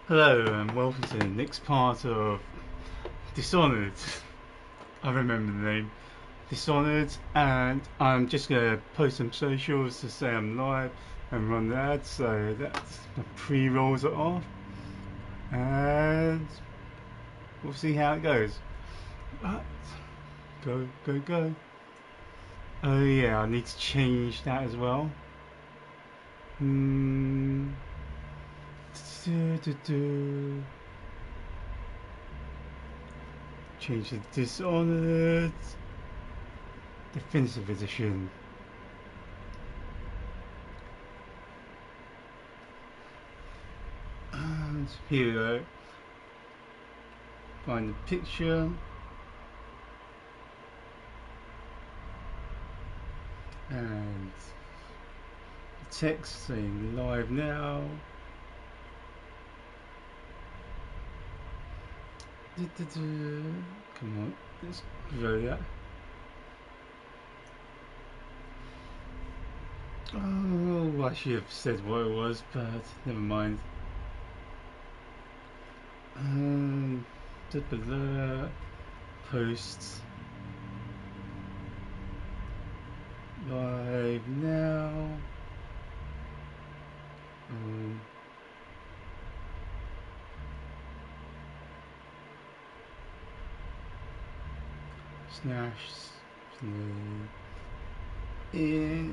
Hello and welcome to the next part of Dishonored. I remember the name. Dishonored, and I'm just going to post some socials to say I'm live and run the ads, so that's the pre-rolls are off, and we'll see how it goes. But, go. Oh yeah, I need to change that as well. Change the Dishonored Definitive Edition. And here we go. Find the picture. And the text saying live now. Come on, let's grow that. Oh, I should have said what it was, but never mind. Posts live now. Snash it.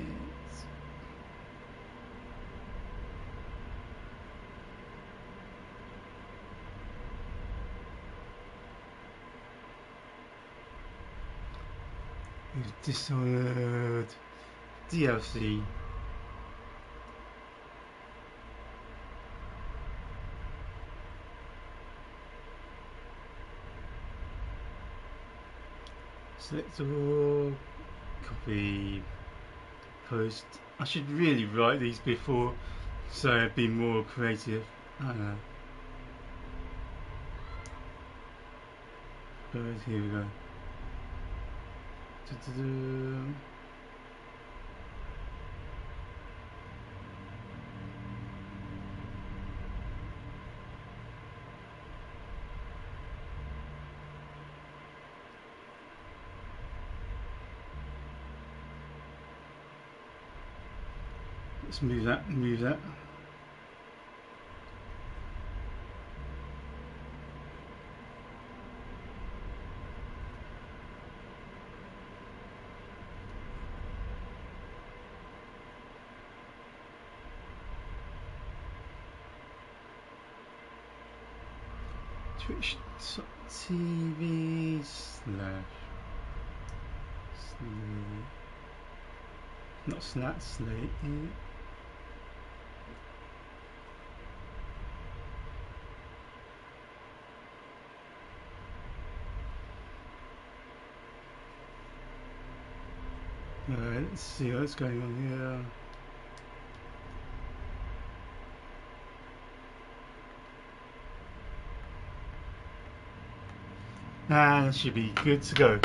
Dishonored DLC. Select all, copy, post. I should really write these before, so I'd be more creative. I don't know. But here we go. Let's move that. Twitch.tv/ not Snap Slate. Alright, let's see what's going on here. And that should be good to go.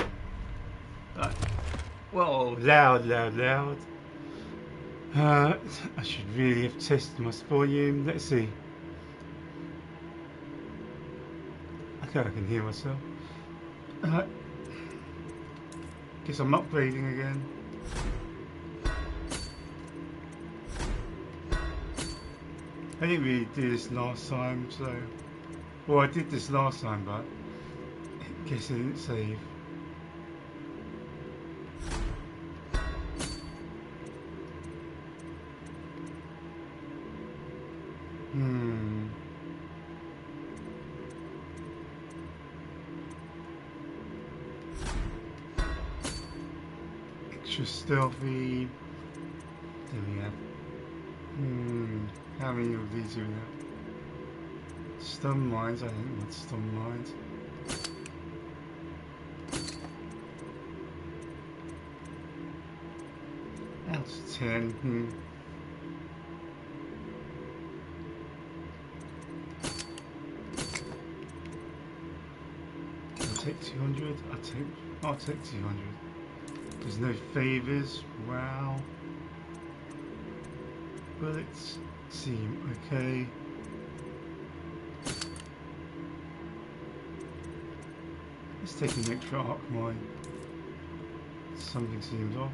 Right. Whoa, loud. I should really have tested my volume. Let's see. Okay, I can hear myself. Guess I'm upgrading again. I didn't really do this last time, so... Well, I did this last time, but... I guess I didn't save. Extra stealthy. There we go. How many of these do we have? Stun mines, I think that's stun mines. Out of 10. I'll take 200. I'll take 200. There's no favors. Wow. Bullets seem okay. Let's take an extra arc mine. Something seems off.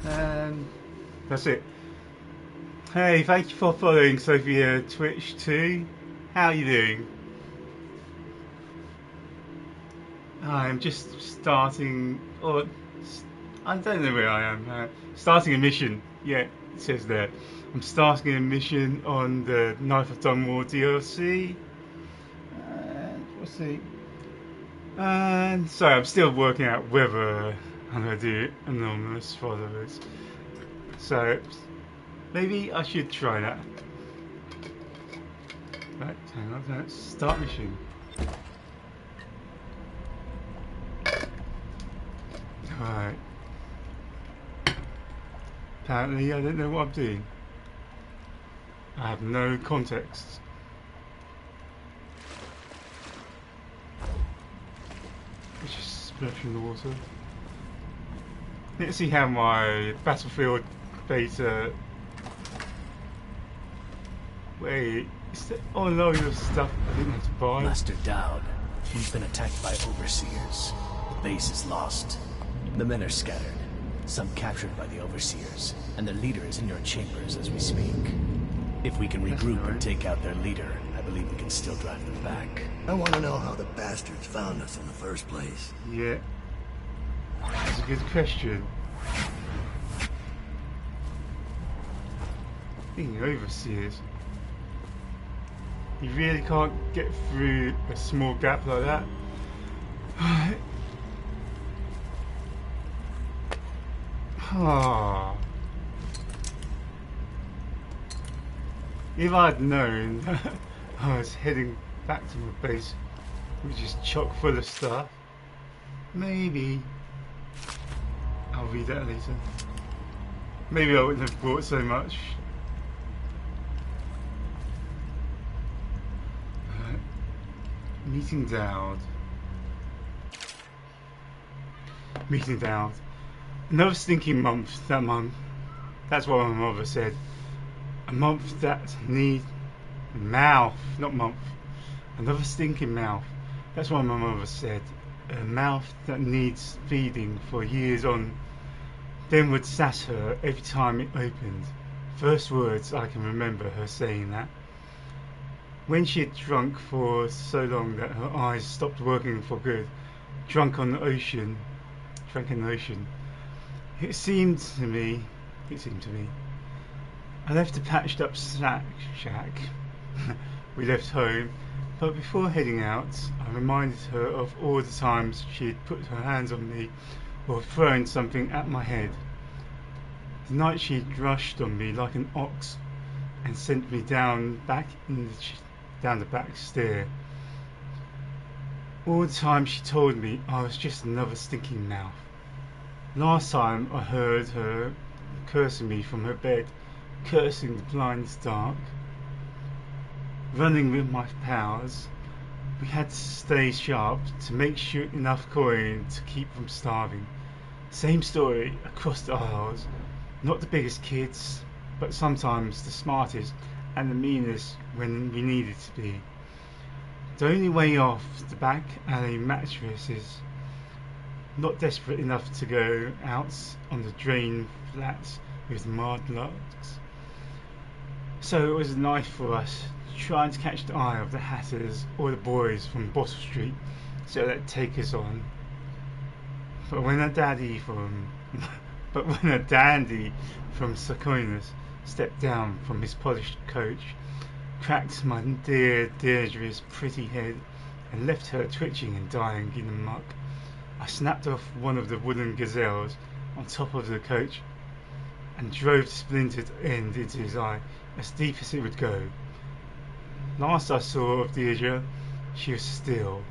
And that's it. Hey, thank you for following Sophia Twitch too. How are you doing? I'm just starting, or I don't know where I am. Starting a mission. Yeah, it says there. I'm starting a mission on the Knife of Dunwall DLC. And we'll see. And so I'm still working out whether I'm going to do anonymous followers. So maybe I should try that. Right, hang on, let's start mission. Alright. Apparently I don't know what I'm doing. I have no context. Let's just splash in the water. Let's see how my Battlefield beta... Wait, is there all load of stuff I didn't have to buy? Master Daud, we've been attacked by overseers. The base is lost. The men are scattered, some captured by the overseers, and their leader is in your chambers as we speak. If we can regroup and take out their leader, I believe we can still drive them back. I want to know how the bastards found us in the first place. Yeah. That's a good question. Being overseers. You really can't get through a small gap like that. Ah. If I'd known I was heading back to my base, which is chock full of stuff, maybe I'll read that later. Maybe I wouldn't have brought so much. Meeting Daud. Meeting Daud. Another stinking month, that month. That's what my mother said. A month that needs mouth, not month. Another stinking mouth. That's what my mother said. A mouth that needs feeding for years on. Then would sass her every time it opened. First words I can remember her saying that. When she had drunk for so long that her eyes stopped working for good, drank in the ocean. It seemed to me, I left a patched up shack. We left home, but before heading out, I reminded her of all the times she had put her hands on me or thrown something at my head. The night she had rushed on me like an ox and sent me down the back stair. All the time she told me I was just another stinking mouth. Last time I heard her cursing me from her bed, cursing the blind dark. Running with my powers, we had to stay sharp to make sure enough coin to keep from starving. Same story across the aisles. Not the biggest kids, but sometimes the smartest and the meanest when we needed to be. The only way off the back alley mattresses. Not desperate enough to go out on the drain flats with mudlarks. So it was a knife for us, trying to catch the eye of the hatters or the boys from Bottle Street so they'd take us on. But when a dandy from Saconas stepped down from his polished coach, cracked my dear Deirdre's pretty head and left her twitching and dying in the muck, I snapped off one of the wooden gazelles on top of the coach and drove the splintered end into his eye as deep as it would go. Last I saw of Deirdre, she was still,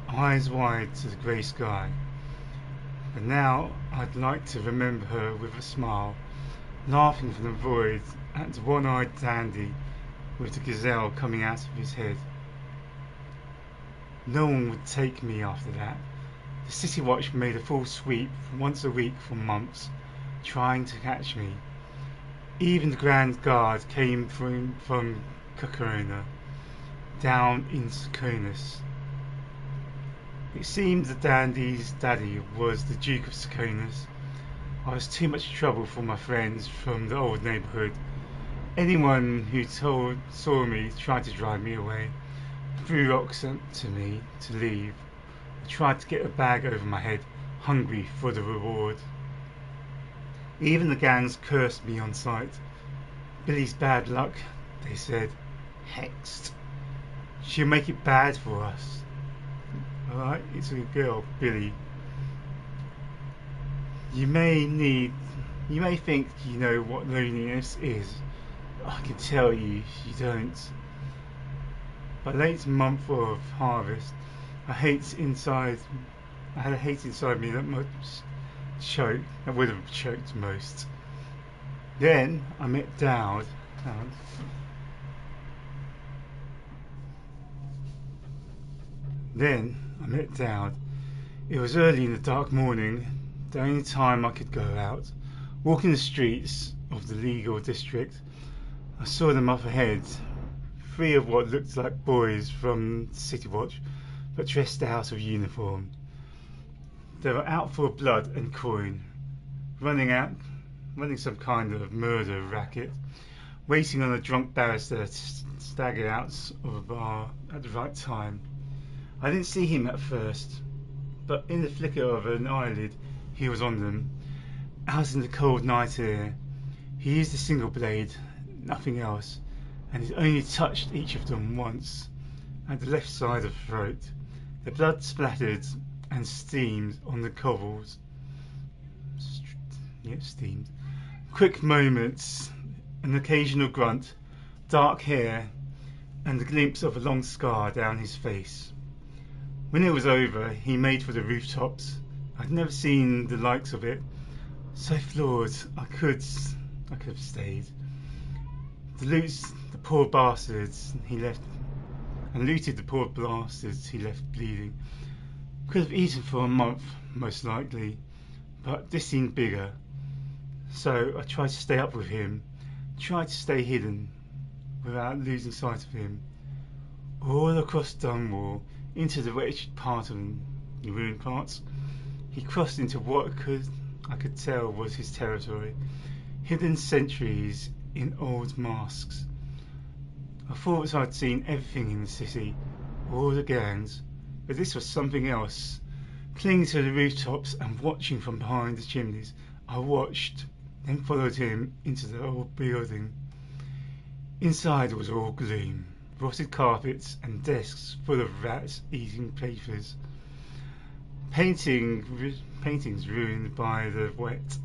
eyes wide to the grey sky. But now I'd like to remember her with a smile, laughing from the void at the one-eyed dandy with the gazelle coming out of his head. No one would take me after that. The City Watch made a full sweep once a week for months, trying to catch me. Even the Grand Guard came from Cacorona, down in Saconis. It seemed the dandy's daddy was the Duke of Saconis. I was too much trouble for my friends from the old neighbourhood. Anyone who saw me tried to drive me away, threw rocks to me to leave. I tried to get a bag over my head, hungry for the reward. Even the gangs cursed me on sight. Billy's bad luck, they said. Hexed. She'll make it bad for us. Alright, it's a girl, Billy. You may think you know what loneliness is. I can tell you don't. By late month of harvest, I had a hate inside me that would have choked most. Then I met Daud. It was early in the dark morning, the only time I could go out. Walking the streets of the legal district, I saw them up ahead, 3 of what looked like boys from City Watch, but dressed out of uniform. They were out for blood and coin, running some kind of murder racket, waiting on a drunk barrister to stagger out of a bar at the right time. I didn't see him at first, but in the flicker of an eyelid he was on them, out in the cold night air. He used a single blade, nothing else, and he only touched each of them once, at the left side of the throat. The blood splattered and steamed on the cobbles. Steamed. Quick moments, an occasional grunt, dark hair, and the glimpse of a long scar down his face. When it was over, he made for the rooftops. I'd never seen the likes of it. So floored, I could have stayed. Looted the poor bastards he left bleeding. Could have eaten for a month, most likely, but this seemed bigger. So I tried to stay up with him, tried to stay hidden, without losing sight of him. All across Dunwall, into the wretched part of the ruined parts, he crossed into what I could tell was his territory, hidden sentries in old masks. I thought I'd seen everything in the city, all the gangs, but this was something else. Clinging to the rooftops and watching from behind the chimneys, I watched, then followed him into the old building. Inside was all gloom, rotted carpets and desks full of rats eating papers. Paintings ruined by the wet.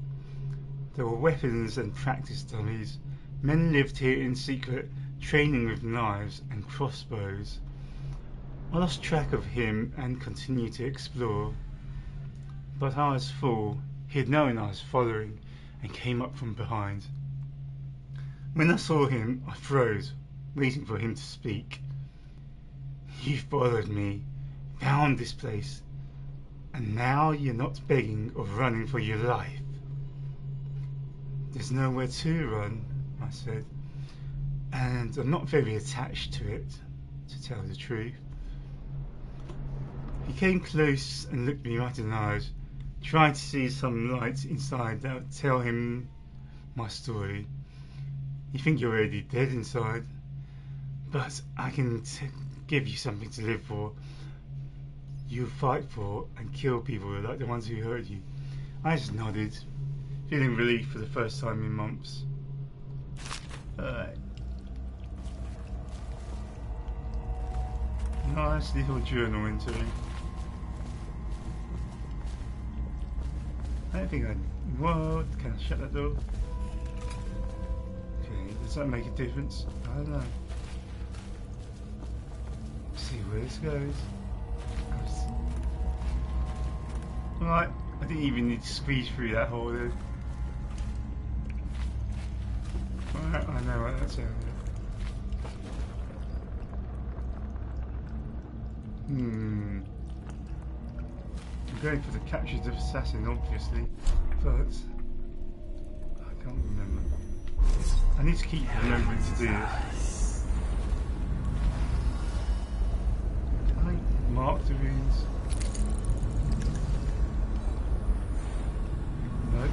There were weapons and practice dummies. Men lived here in secret, training with knives and crossbows. I lost track of him and continued to explore. But I was full. He had known I was following and came up from behind. When I saw him, I froze, waiting for him to speak. You followed me, found this place, and now you're not begging or running for your life. There's nowhere to run, I said, and I'm not very attached to it, to tell the truth. He came close and looked me right in the eyes, trying to see some light inside that would tell him my story. You think you're already dead inside, but I can give you something to live for. You fight for and kill people like the ones who hurt you. I just nodded, feeling relief for the first time in months. Alright. Nice little journal entry. I don't think Whoa, can I shut that door? Okay, does that make a difference? I don't know. Let's see where this goes. Alright, I didn't even need to squeeze through that hole there. Alright, I know what that's out there. I'm going for the captured assassin, obviously, but I can't remember. need to keep remembering to do this. Can I mark the runes? No.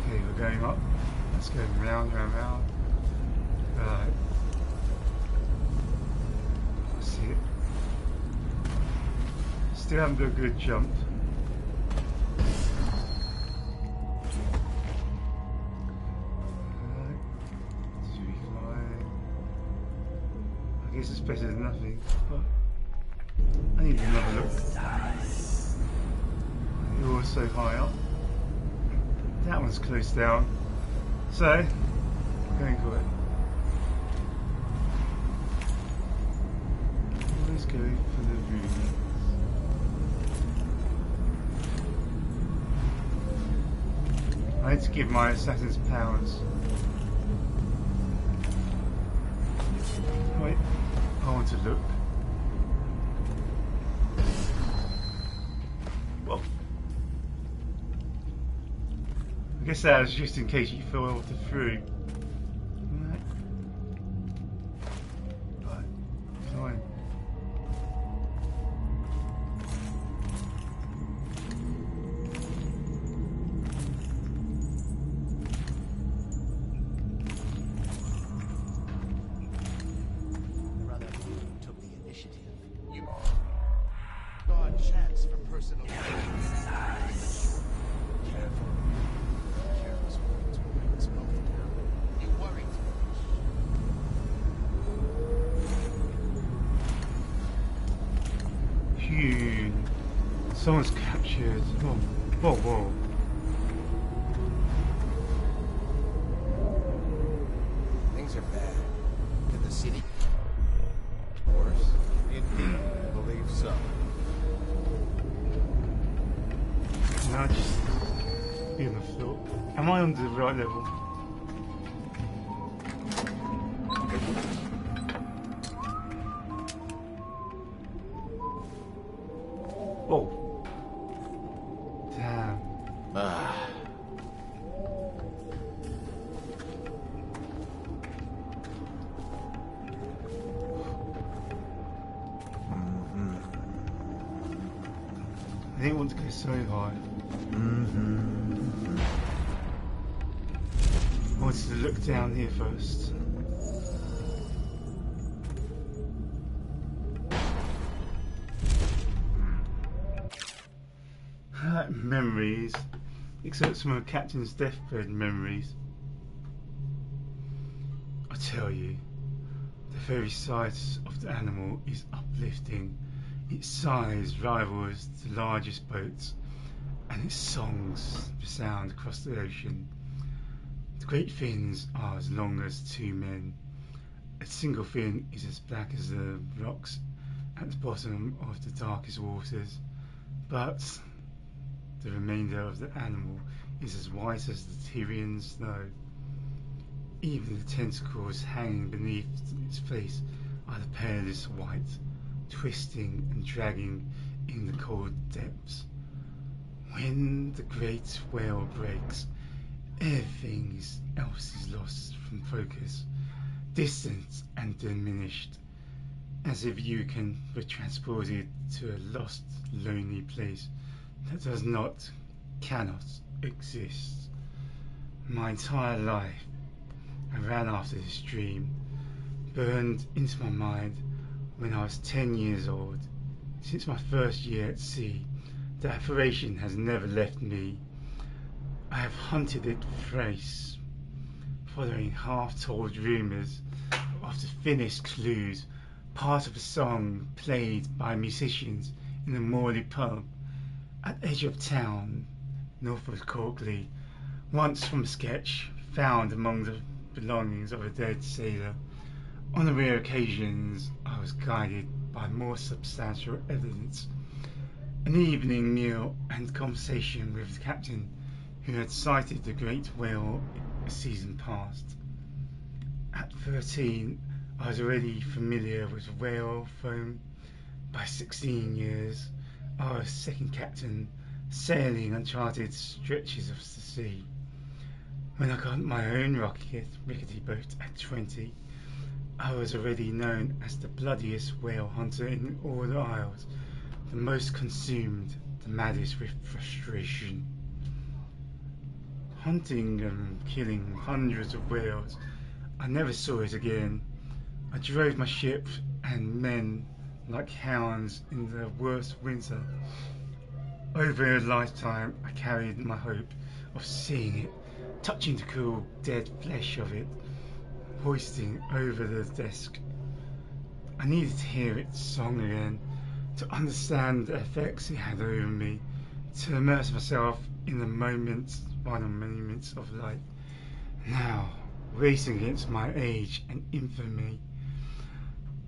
Okay, we're going up. Let's go round, round, round. Right. I see it. Still haven't got a good jump. Right. Should we fly? I guess it's better than nothing, but I need another look. You're all so high up. That one's close down. So, going for it. Always go for the runes. I need to give my assassins powers. Wait, I want to look. Well, I guess that was just in case you fell through. Right. Right. Fine. Brother took the initiative. You got a chance for personal gain. Careful. Careless words will bring us both down. You worry too much. Phew. Someone's captured. Oh, whoa, whoa. Things are bad. Did the city? Worse? Indeed, I believe so. Now just be on the floor. Am I on the right level? Oh. Damn. I didn't want to go so high. I wanted to look down here first. Memories. Except some of Captain's deathbed memories. I tell you, the very sight of the animal is uplifting. Its size rivals the largest boats, and its songs resound across the ocean. The great fins are as long as two men. A single fin is as black as the rocks at the bottom of the darkest waters, but the remainder of the animal is as white as the Tyrian snow. Even the tentacles hanging beneath its face are the palest white, twisting and dragging in the cold depths. When the great whale breaks, everything else is lost from focus, distant and diminished, as if you can be transported to a lost, lonely place that does not, cannot exist. My entire life I ran after this dream, burned into my mind when I was 10 years old. Since my first year at sea, the apparition has never left me. I have hunted it thrice, following half-told rumours of the thinnest clues, part of a song played by musicians in a Morley pub at edge of town, north of Corkley, once from a sketch found among the belongings of a dead sailor. On the rare occasions I was guided by more substantial evidence, an evening meal and conversation with the captain who had sighted the great whale a season past. At 13 I was already familiar with whale foam. By 16 years I was second captain sailing uncharted stretches of the sea. When I got my own rickety boat at 20, I was already known as the bloodiest whale hunter in all the Isles, the most consumed, the maddest with frustration. Hunting and killing hundreds of whales, I never saw it again. I drove my ship and men like hounds in the worst winter. Over a lifetime I carried my hope of seeing it, touching the cool dead flesh of it, hoisting over the desk. I needed to hear its song again, to understand the effects it had over me, to immerse myself in the final moments of life. Now, racing against my age and infamy,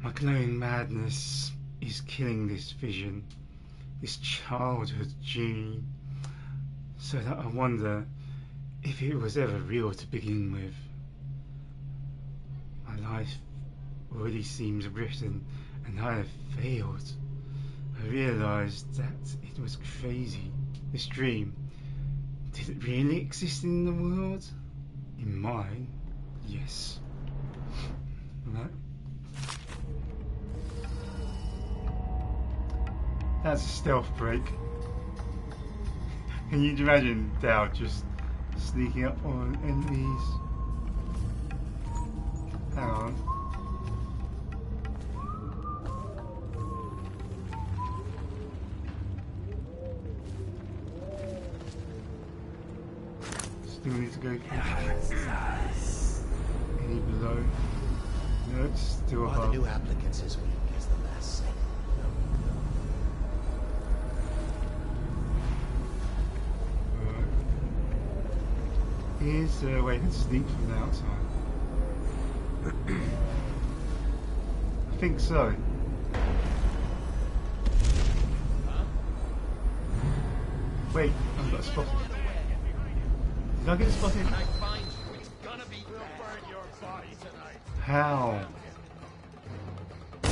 my glowing madness is killing this vision, this childhood dream, so that I wonder if it was ever real to begin with. My life already seems written and I have failed. I realised that it was crazy. This dream, did it really exist in the world? In mine, yes. Right. That's a stealth break. Can you imagine Daud just sneaking up on enemies? Hang on. Still need to go through. Any below? No, it's still Are above. the new applicants as weak as the last? Here's a way to sneak from the outside. I think so. Wait, I've got spotted. Did I get spotted? How? Your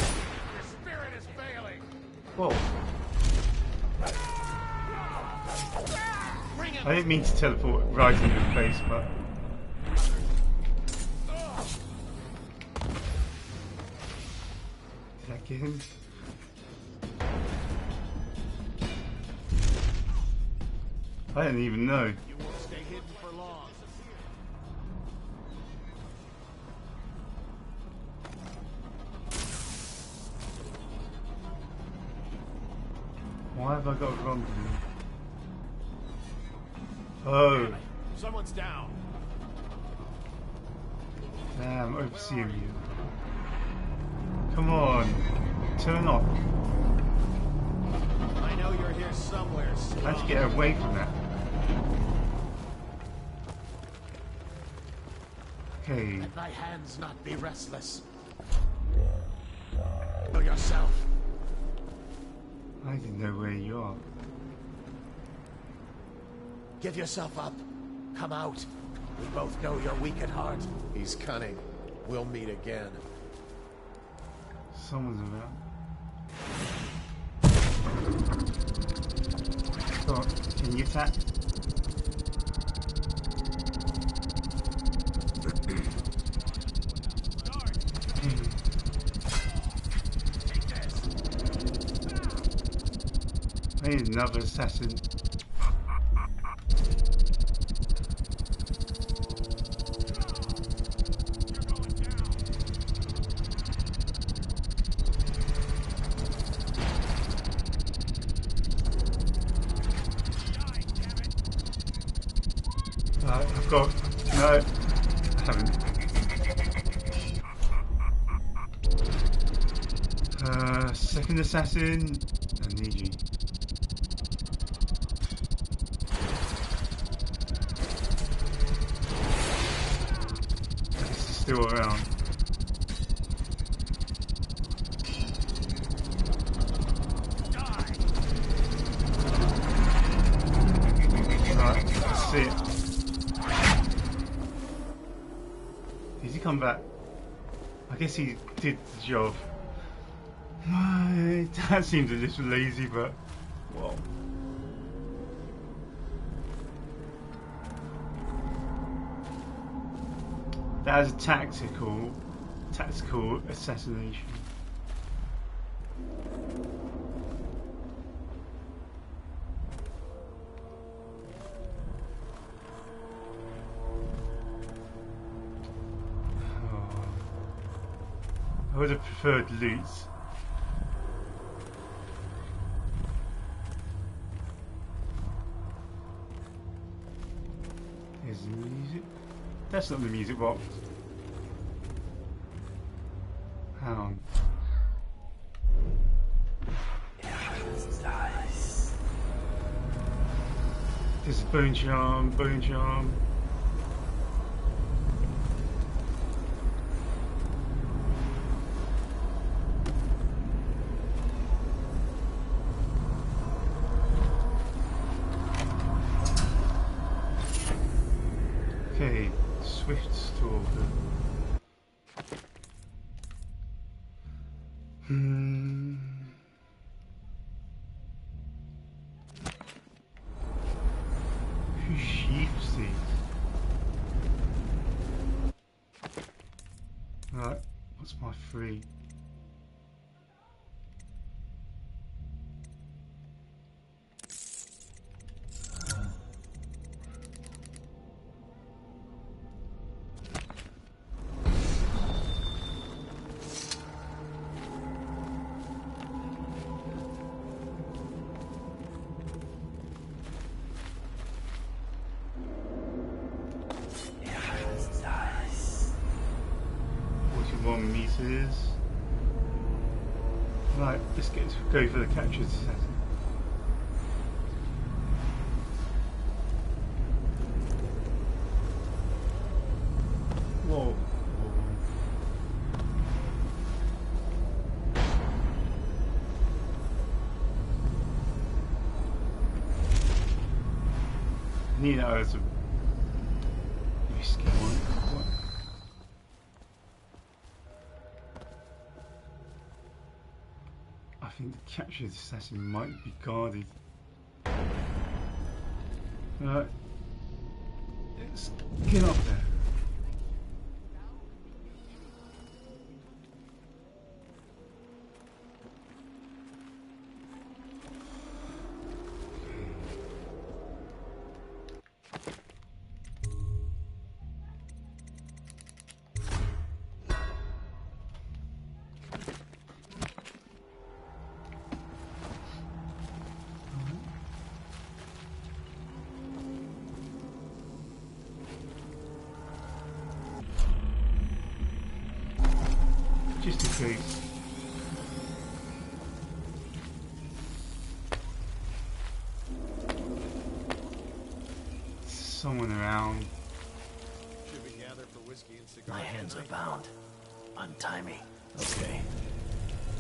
spirit is failing. Whoa. I didn't mean to teleport right in your face, but... Did I get him? I didn't even know. You won't stay hidden for long. Why have I got a wrong to do? Oh, Someone's down. damn, overseeing you. Come on, turn off. I know you're here somewhere. I have to get away from that. Okay, Let thy hands not be restless. Know yourself. I didn't know where you are. Give yourself up. Come out. We both know you're weak at heart. He's cunning. We'll meet again. Someone's around. Scott, can you attack? I need another assassin. I've got... No, I haven't. Second assassin, I need you. This is still around. Right, that's it. Did he come back? I guess he did the job. That seems a little lazy, but... Whoa. That is a tactical assassination. Oh. I would have preferred loot. Here's the music. That's not the music box. Hang on. Nice. There's a bone charm, bone charm. Okay, Swift Stalker. Who sheaves these? Right, what's my free? Nice. 41 meters. Right, let's go for the captured assassin. Whoa. I knew that was a risky one. I think the captured assassin might be guarded. Right, let's get up there. Just in case. Someone around. Should we gather for whiskey and cigars? My hands are bound. Untie me. Okay.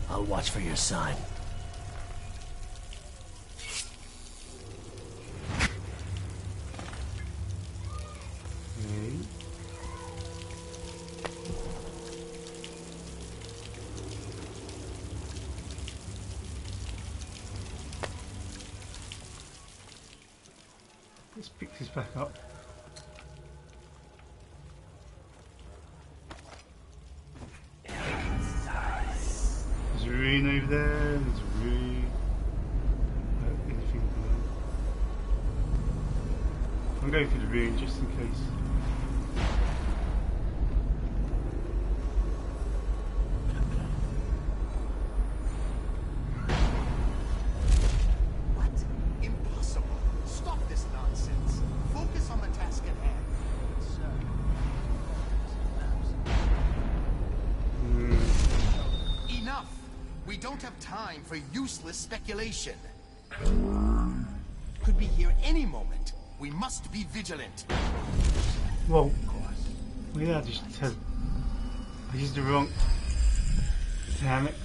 I'll watch for your sign. Okay. Let's pick this back up. Nice. There's a rune over there, there's a rune. Anything below? I'm going for the rune just in case. What? Impossible. Stop this nonsense. Focus on the task at hand. Enough. We don't have time for useless speculation. Could be here any moment. We must be vigilant. Well, yeah, I used the wrong. Damn it.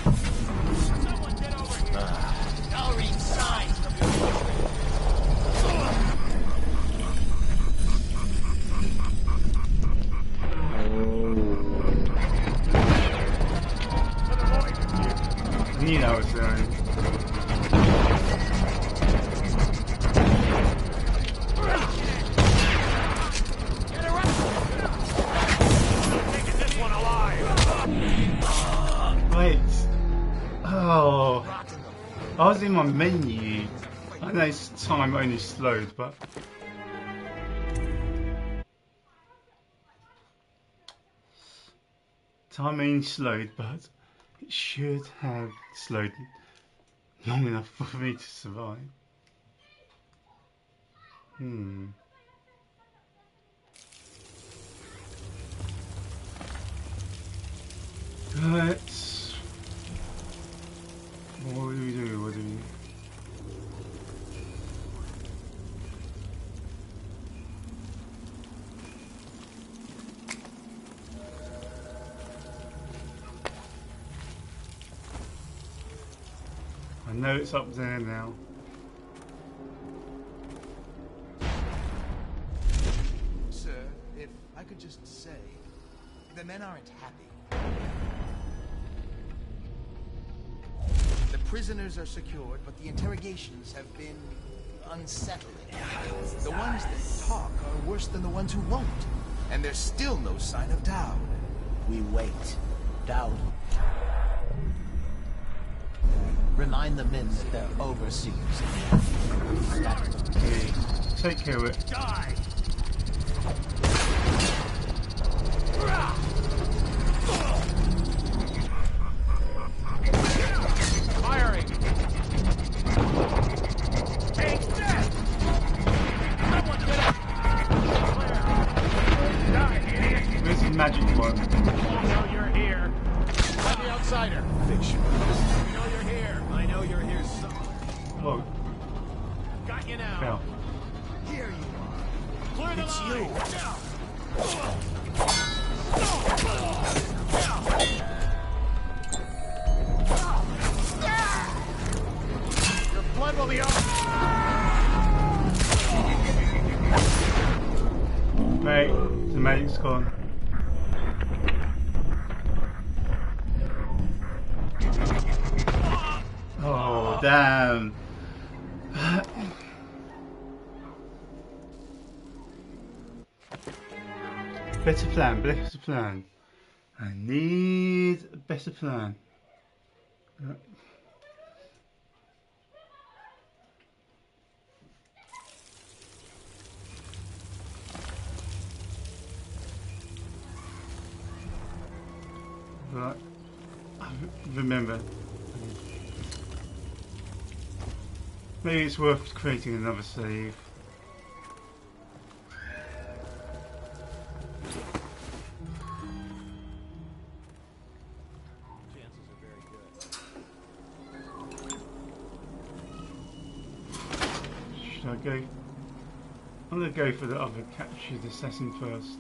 Someone get over here. I'll read signs. I knew that was there. I was in my menu. I know it's time only slowed, but time only slowed, but it should have slowed long enough for me to survive. Right. What do we do? What do we do? I know it's up there now. Sir, if I could just say, the men aren't happy. The prisoners are secured, but the interrogations have been unsettling. The ones that talk are worse than the ones who won't. And there's still no sign of Daud. We wait. Daud. Remind the men that they're overseers. Okay, take care of it. Die! Firing! Take that! Someone get up! Die, idiot! Where's the magic one? We know you're here. I'm the outsider. Fiction. We know you're here. I know you're here somewhere. Whoa, Got you now. fell. Here you are. Clear the It's line. you. Your blood will be on. Mate, the magic's gone. Oh, damn. Better plan, better plan. I need a better plan. Right. Remember. Maybe it's worth creating another save. Should I go? I'm gonna go for the other captured assassin first.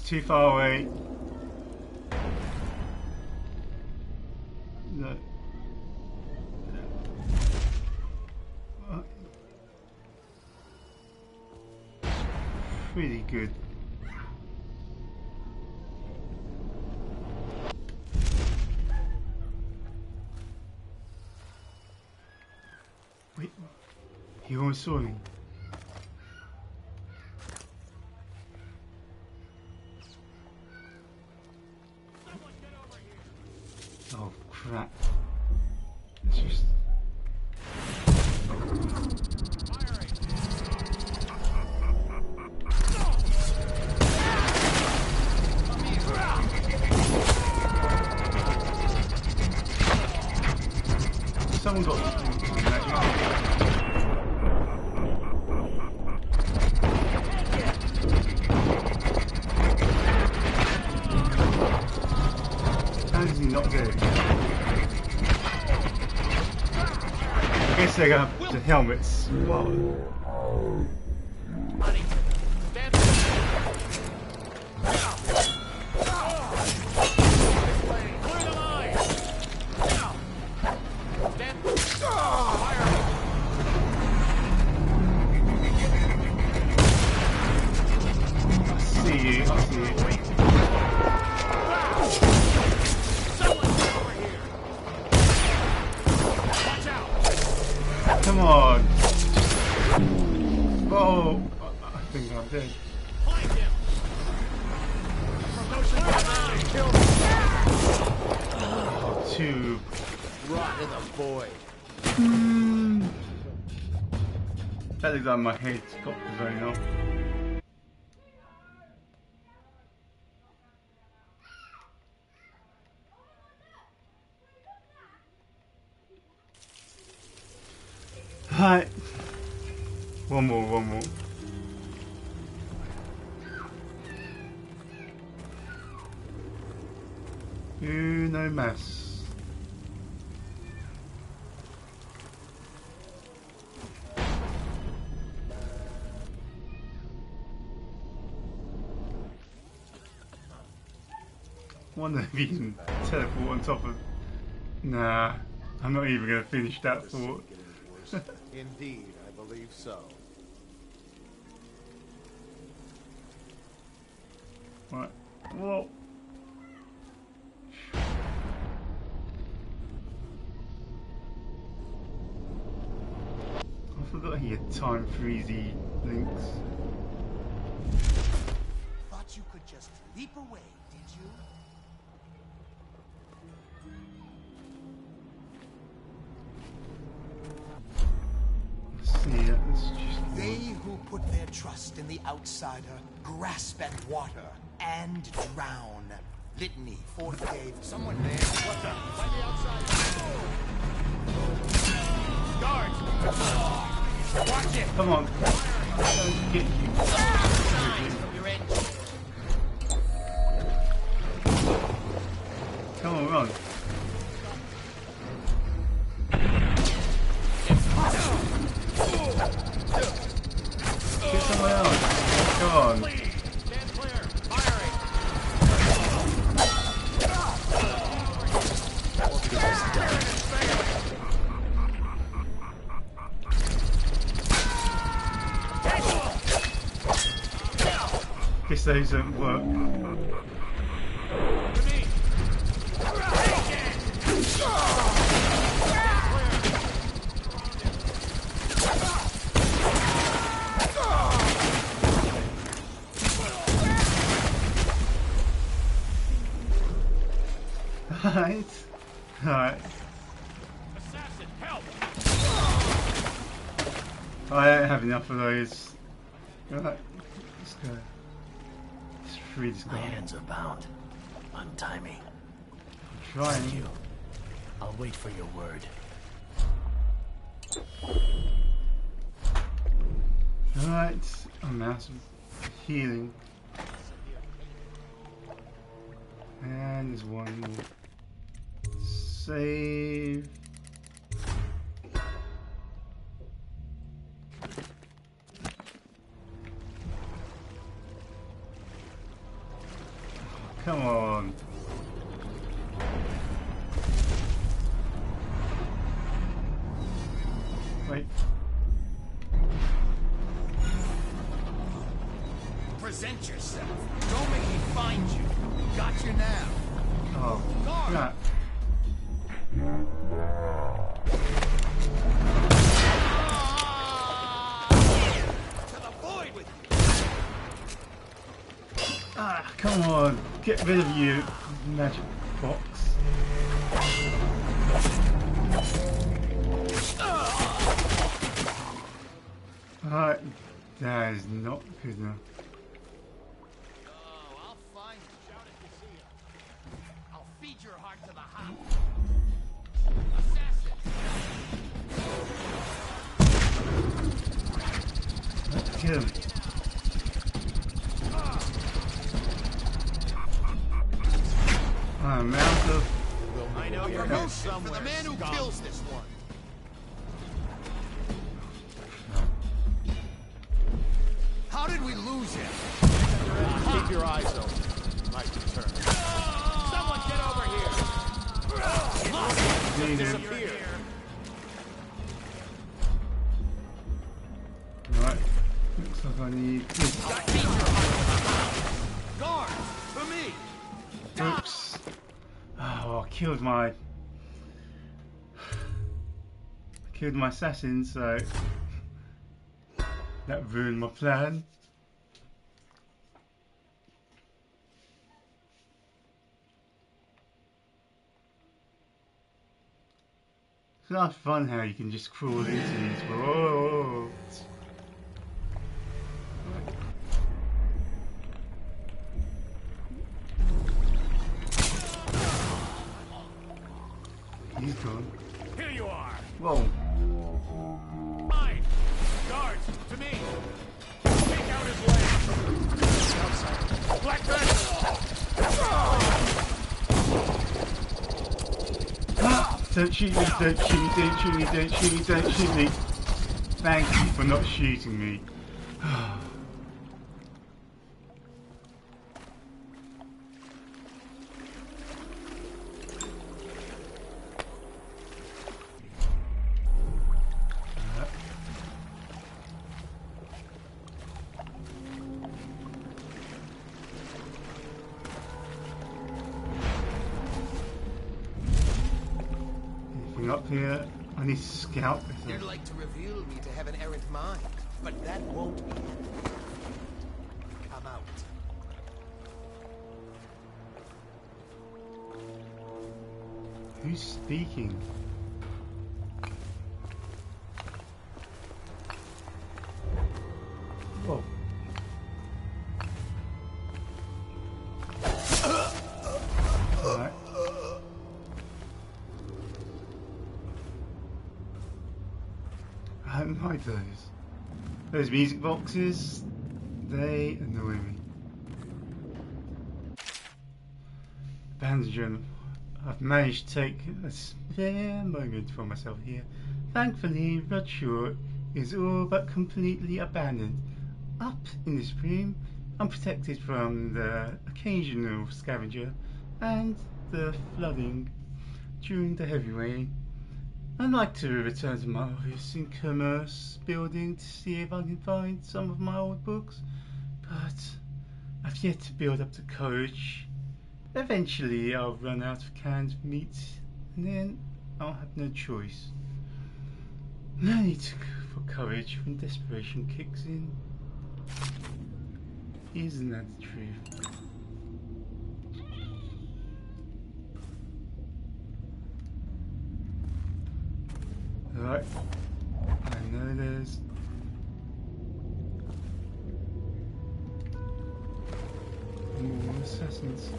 Too far away. No. Pretty good. Wait, he almost saw me. Oh crap. It's just... Someone got how does he not get it? I guess they got the helmets. Wow. I see you. think I'm dead. Find him. Oh, two. Rot in the void. That looks like my head's got the zone off. Right. One more. No mess. Wonder if he can teleport on top of. Nah, I'm not even going to finish that thought. Indeed, I believe so. Right. Whoa. I forgot he had time freezy links. Thought you could just leap away, did you? Let's see, that's just. They who put their trust in the outsider grasp at water and drown. Litany, fourth day. Someone there. What the? By the outside. Guards! Watch it! Come on. Don't get you. You're in. Come on, run. Get someone else. Come on. Stand clear. Firing. Guess those don't work. Right. Assassin, help! I don't have enough of those. Right. Let's go. Let's free this My guy. hands are bound. Untie me. I'm trying. Thank you. I'll wait for your word. Alright. I'm out of healing. And there's one more. Save. Come on. Wait. Present yourself. Don't make me find you. Got you now. Oh, crap. To the void with you. Ah, come on. Get rid of you, magic box. Alright, that is not good enough. Oh, I'll find you. Shout if you see him. I'll feed your heart to the hound. Assassin. Let's kill him. I'm out of. I know you're Okay. for the man who kills this one. How did we lose him? Keep your eyes open. Might return. Someone get over here! Need him. Disappear. Right. Looks like I need. Guards, for me. Oops. Oh, I killed my assassin, so that ruined my plan. It's not fun how you can just crawl into these. Whoa. He's gone. Here you are. Whoa. Mine. Guards, to me. Take out his leg. Blackburn. Don't shoot me, don't shoot me, don't shoot me, don't shoot me, don't shoot me. Thank you for not shooting me. Up here, I need to scout this. They'd like to reveal me to have an errant mind, but that won't be happening. Come out. Who's speaking? Whoa. Alright. I don't like those. Those music boxes, they annoy me. Banjo, I've managed to take a spare moment for myself here. Thankfully, Rudshort is all but completely abandoned. Up in this room, I'm protected from the occasional scavenger and the flooding during the heavy rain. I'd like to return to my office in Commerce building to see if I can find some of my old books, but I've yet to build up the courage. Eventually I'll run out of canned meat and then I'll have no choice. No need for courage when desperation kicks in. Isn't that the truth? Right, I know there's more assassins.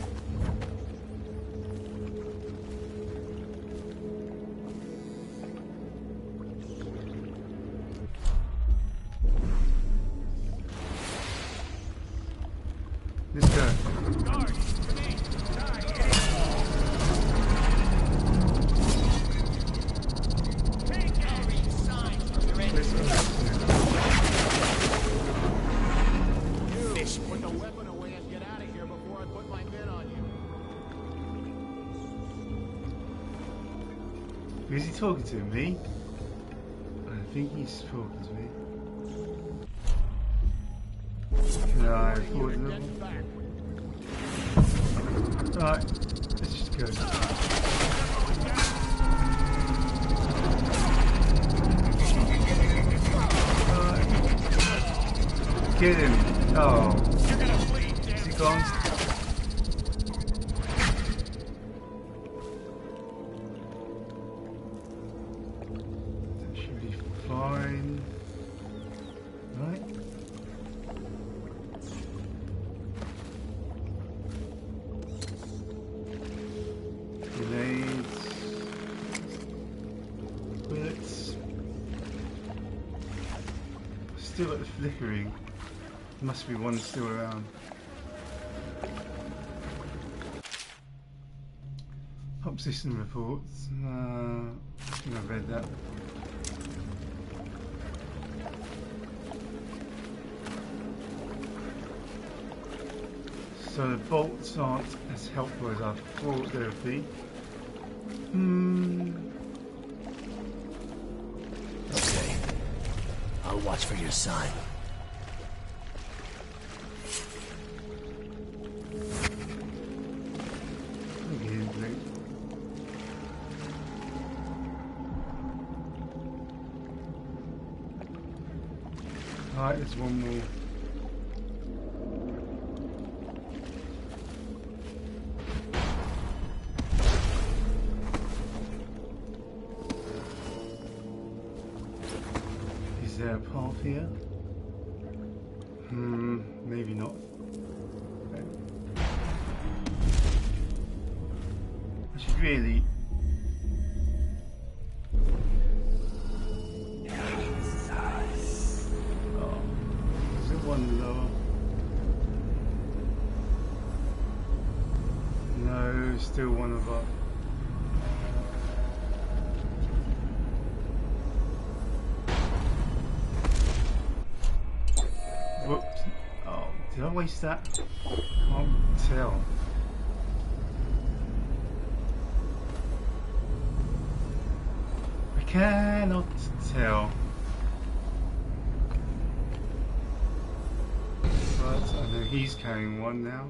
Let's go. Guards, to me. Put the weapon away and get out of here before I put my pin on you. Who's he talking to? Me? I think he's talking to me. Can I afford them? Right, let's just go. Get him! Oh. You're gonna bleed, Is he damn gone? That should be fine. Right. Grenades. Bullets. Still at the flickering. Must be one still around. Hop system reports. I think I've read that. So the bolts aren't as helpful as I thought they would be. Okay. I'll watch for your sign. Alright, there's one more. there a path here? Maybe not. I should really... Oh, is it one lower? No, still one above. Whoops. Oh, did I waste that? Can't tell. I cannot tell. But I know he's carrying one now.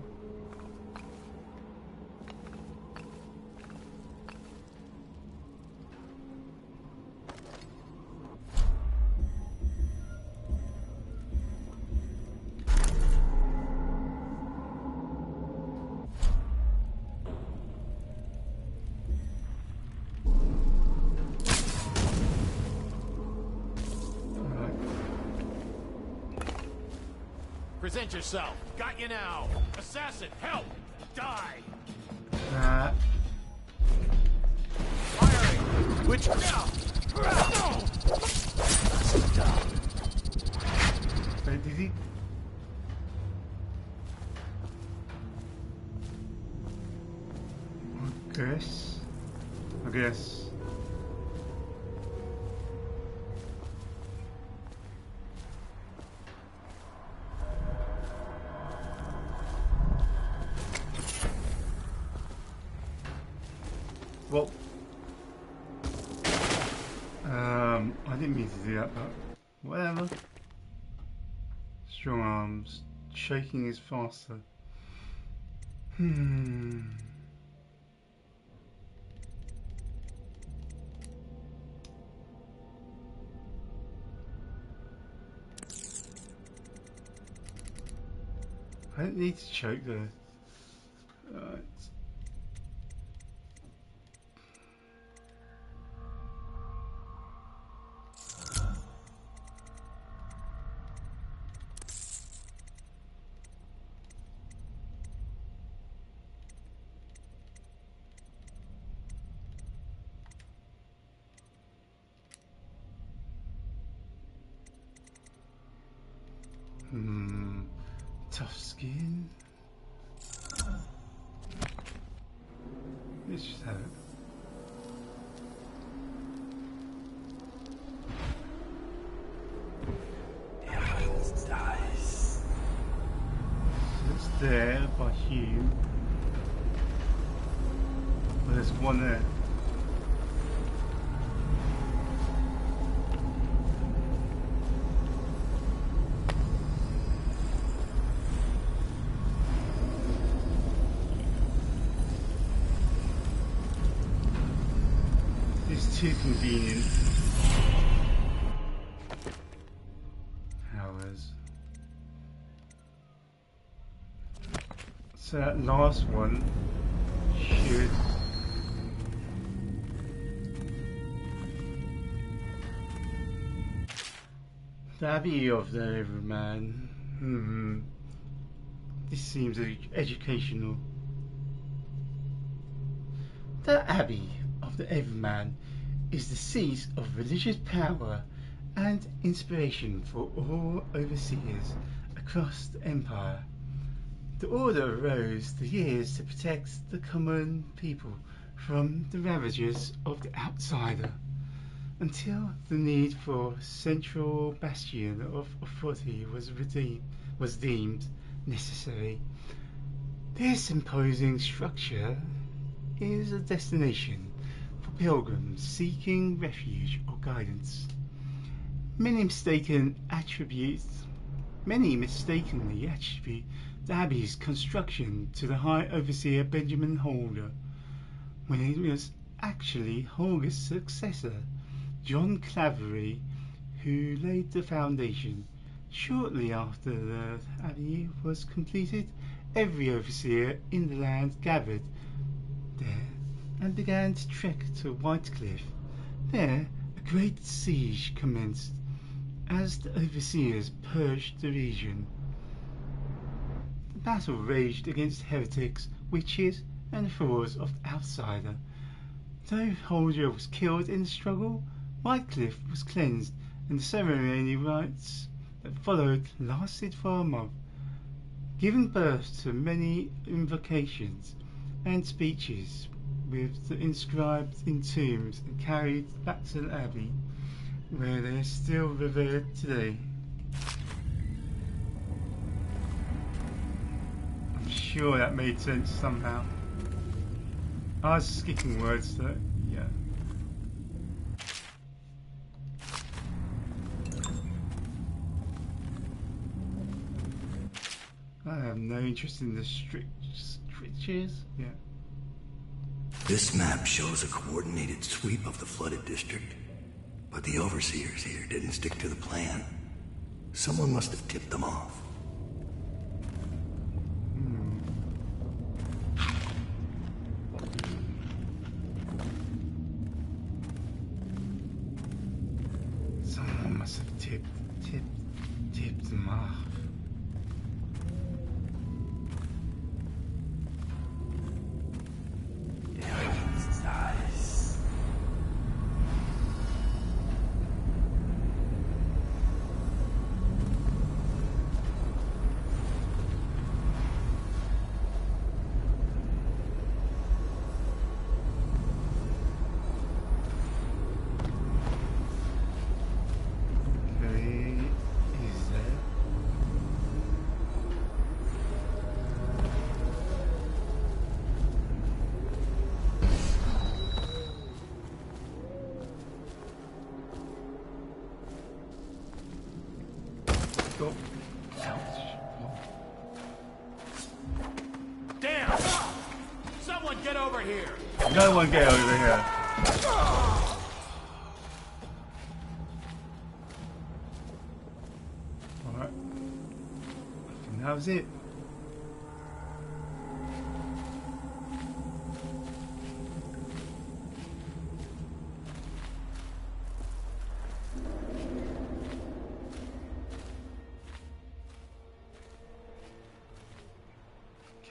Present yourself. Got you now. Assassin, help! Die! Firing! Which now? Wait, did he? I guess. Well, I didn't mean to do that, but whatever. Strong arms, shaking is faster. I don't need to choke though. Right. Tough skin. Let's just have it. Dice. So it's there by Hume. Well, there's one there. Too convenient. Hours. So that last one should the Abbey of the Everyman. This seems educational. The Abbey of the Everyman is the seat of religious power and inspiration for all overseers across the empire. The order arose through years to protect the common people from the ravages of the outsider, until the need for a central bastion of authority was deemed necessary. This imposing structure is a destination for pilgrims seeking refuge or guidance. Many mistakenly attribute the Abbey's construction to the High Overseer Benjamin Holger, when it was actually Holger's successor, John Clavery, who laid the foundation. Shortly after the Abbey was completed, every overseer in the land gathered there and began to trek to Whitecliff. There, a great siege commenced. As the overseers purged the region, the battle raged against heretics, witches, and foes of the outsider. Though Holger was killed in the struggle, Whitecliff was cleansed, and the ceremonial rites that followed lasted for a month, giving birth to many invocations and speeches, with the inscribed in tombs and carried back to the abbey, where they are still revered today. I'm sure that made sense somehow. I was skipping words though, yeah. I have no interest in the strictures, yeah. This map shows a coordinated sweep of the flooded district, but the overseers here didn't stick to the plan. Someone must have tipped them off. Someone must have tipped them off. Damn! Someone get over here! No one get over here. Alright. I think that was it.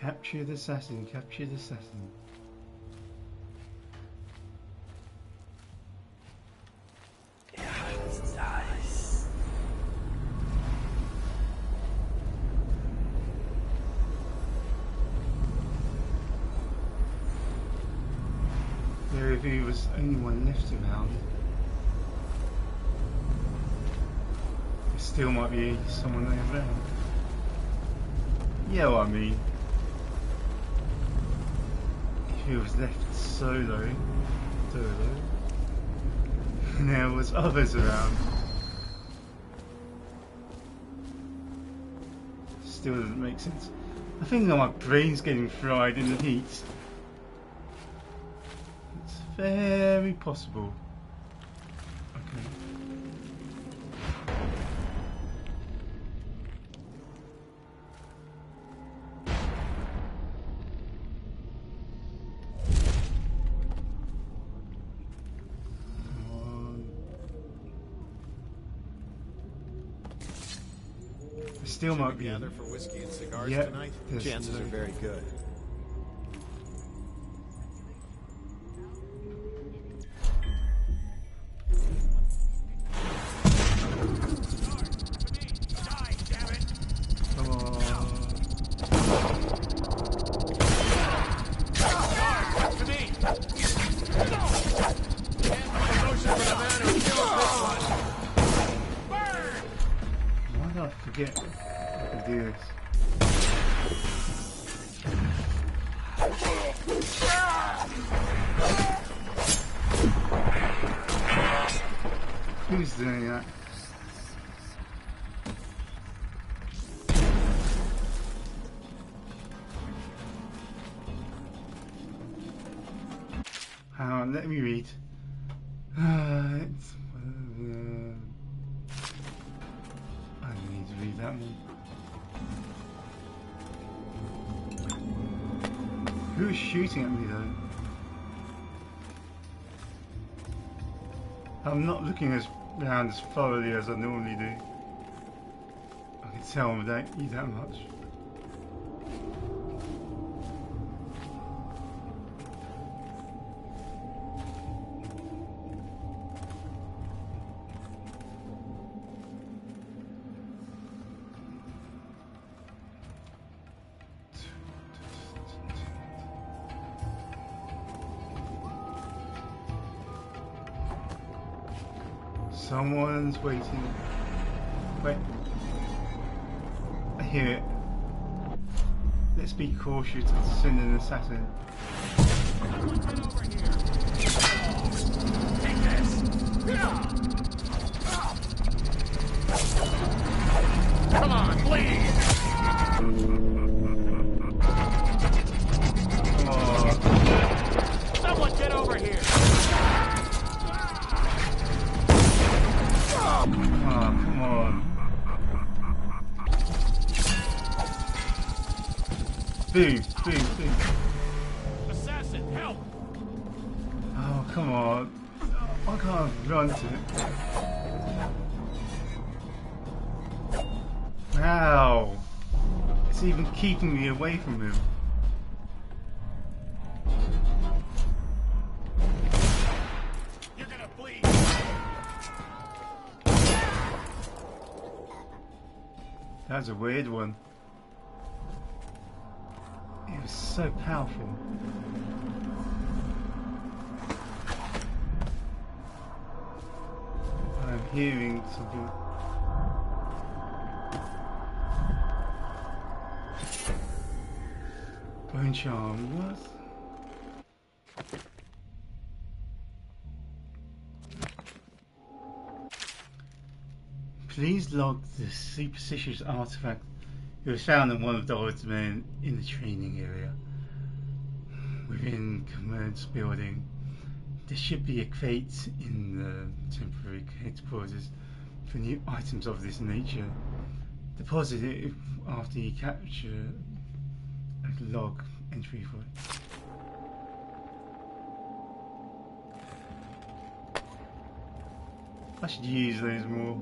Capture the assassin, capture the assassin. There if he was anyone left around. There still might be someone there around. Yeah, what I mean. He was left solo, and there was others around. Still doesn't make sense. I think that my brain's getting fried in the heat. It's very possible. Okay. Still might be. Gather for whiskey and cigars Yep, tonight? there's Chances no- are very good. Come on. To me! Motion for the man who killed this one! Burn! Why did I forget I could do this? Who's doing that? Hang on, let me read. I need to read that one. Who's shooting at me though? I'm not looking as round as thoroughly as I normally do. I can tell I don't eat that much. Someone's waiting. Wait. I hear it. Let's be cautious to send an assassin. Take this! Come on, please! Oh, Someone get over here! come on. Boom, boom, boom. Assassin, help! Oh, come on. I can't run to it. Wow. It's even keeping me away from him. You're gonna bleed! That's a weird one. It was so powerful. I'm hearing something. Bone charm, what? Please log the superstitious artifact it was found in one of Daud's men in the training area. Within Command's building, there should be a crate in the temporary headquarters for new items of this nature. Deposit it after you capture a log entry for it. I should use those more.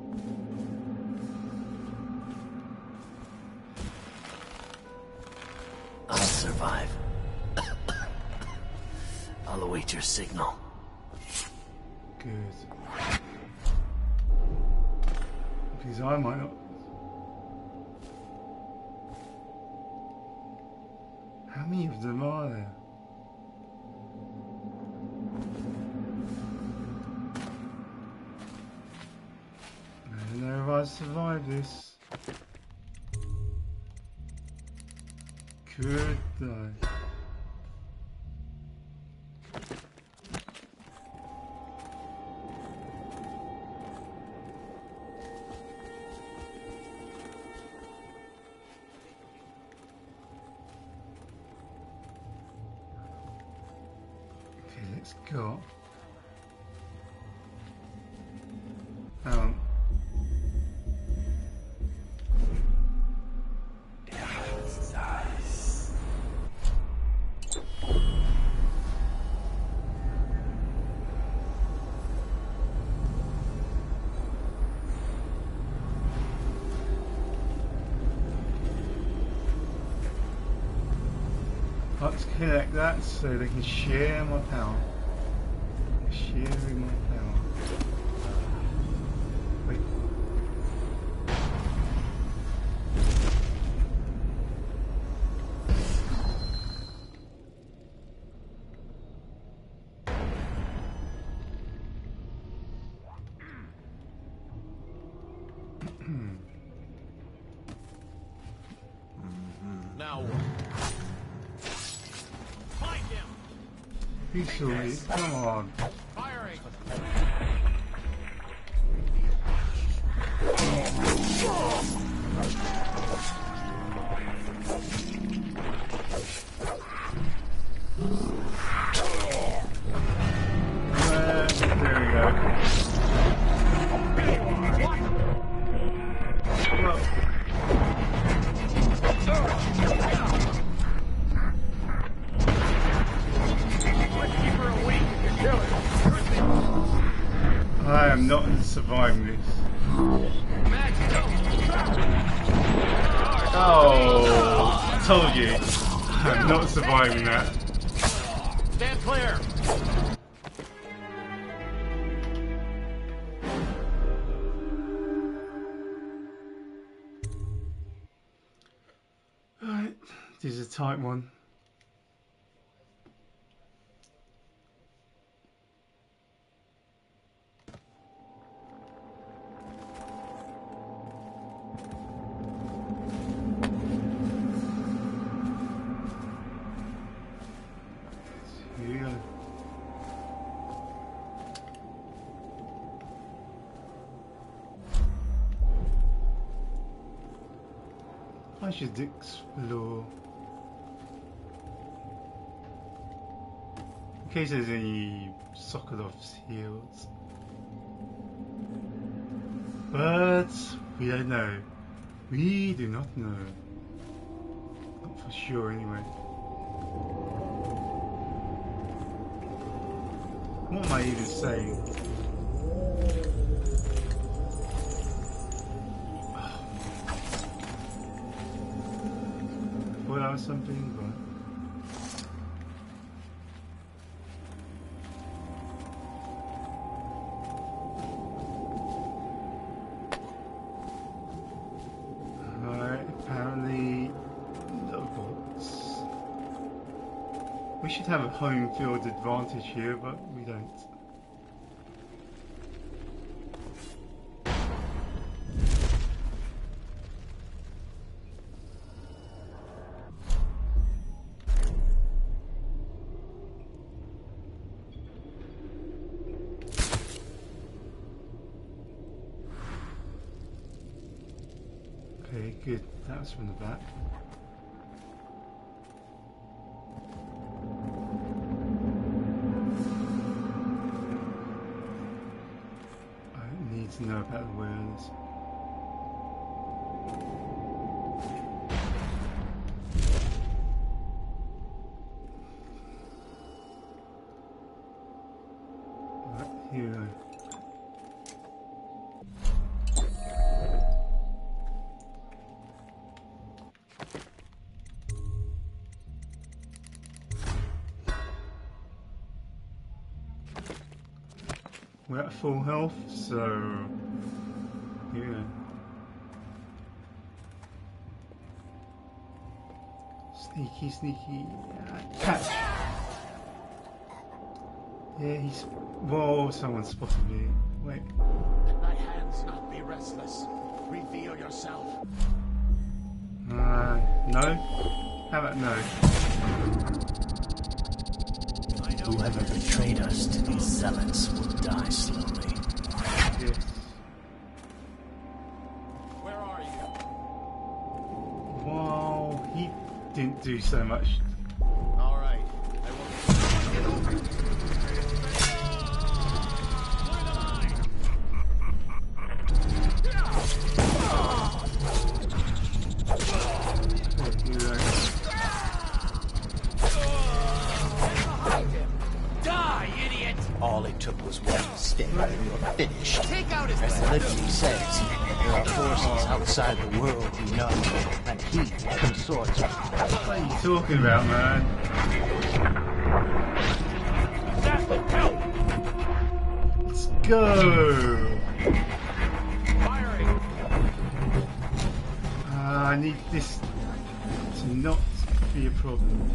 I'll survive. I'll await your signal. Good. Because I might not. How many of them are there? I don't know if I survive this. Could I? Okay, let's go. Let's connect that so they can share my power. Sharing my power. Wait. Now what? Find him! Peacefully, come on. Firing! There we go. Whoa. I am not in survival told you, I'm not surviving that. Stand clear. Alright, this is a tight one. Here we go. I should explore. In case there's any Sokolov's heels. But we don't know. We do not know. Not for sure anyway. What am I even saying? Thought that was something, but alright, apparently no bots. We should have a home field advantage here, but we don't. Okay, good. That was from the back. I need to know about the whales. Right, here we go. We're at full health, so here we go. Sneaky, sneaky. Catch! Yeah, he's. Whoa, someone spotted me. Wait. Let thy hands not be restless. Reveal yourself. No? How about no? Whoever betrayed us to these zealots will die slowly. Yes. Where are you? Wow, he didn't do so much. All right. I will get over you. Here we go. All it took was one mistake, and you're finished. Take out his As the litany says, there are forces outside the world we know, and he consorts with them. What are you talking about, man? Assassin, help! Let's go! Firing! I need this to not be a problem.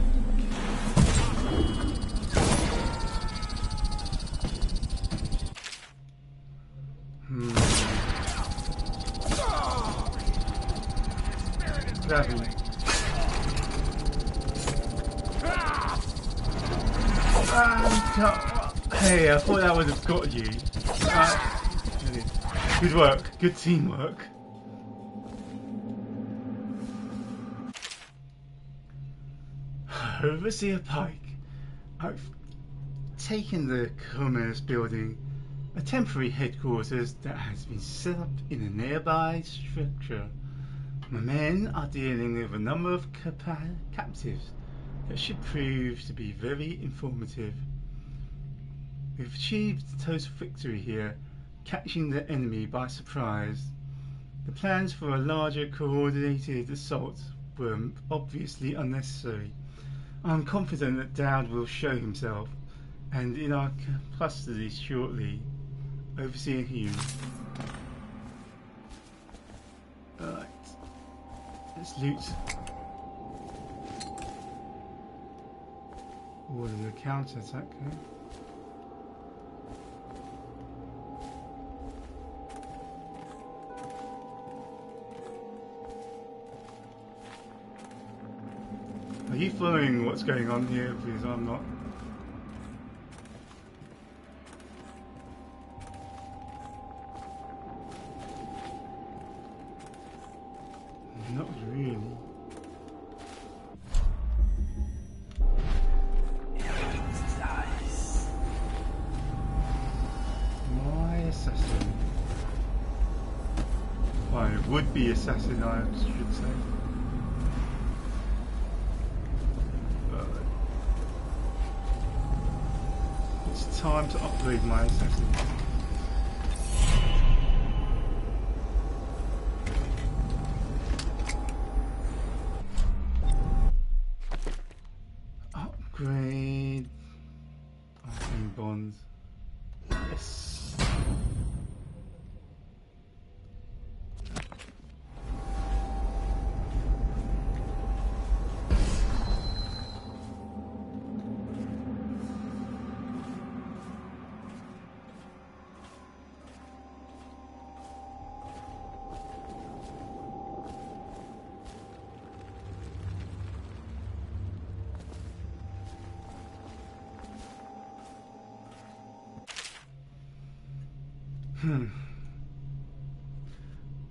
Grab him. Hey, I thought that would have got you. Good work. Good teamwork. Overseer Pike. I've taken the Commerce Building, a temporary headquarters that has been set up in a nearby structure. My men are dealing with a number of captives that should prove to be very informative. We've achieved total victory here, catching the enemy by surprise. The plans for a larger coordinated assault were obviously unnecessary. I'm confident that Daud will show himself, and in our custody shortly. Overseer Hugh. Alright. Let's loot. Order the counter-attack. Are you following what's going on here? Because I'm not. Not really. My assassin. My would-be assassin, I should say. It's time to upgrade my assassin. Upgrade. Arcane bonds. Yes.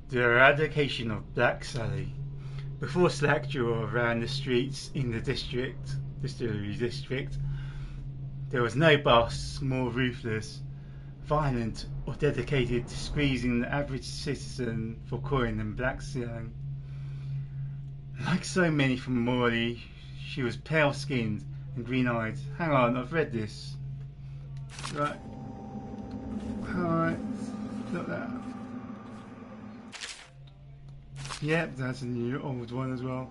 The eradication of Black Sally. Before Slackjaw ran the streets in the distillery district, there was no boss more ruthless, violent, or dedicated to squeezing the average citizen for coin than Black Sally. Like so many from Morley, she was pale-skinned and green-eyed. Hang on, I've read this. Right. Alright, not that. Yep, that's a new old one as well.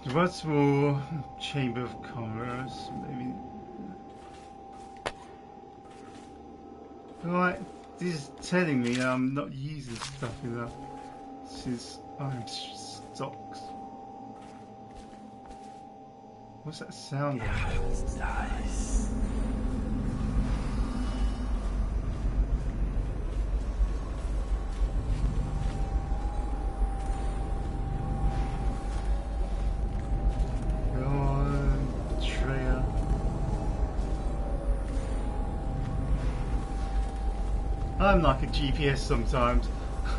The Rudsmore Chamber of Commerce, maybe. Right, this is telling me I'm not using stuff enough since I'm stocked. What's that sound of? Nice. I'm like a GPS sometimes.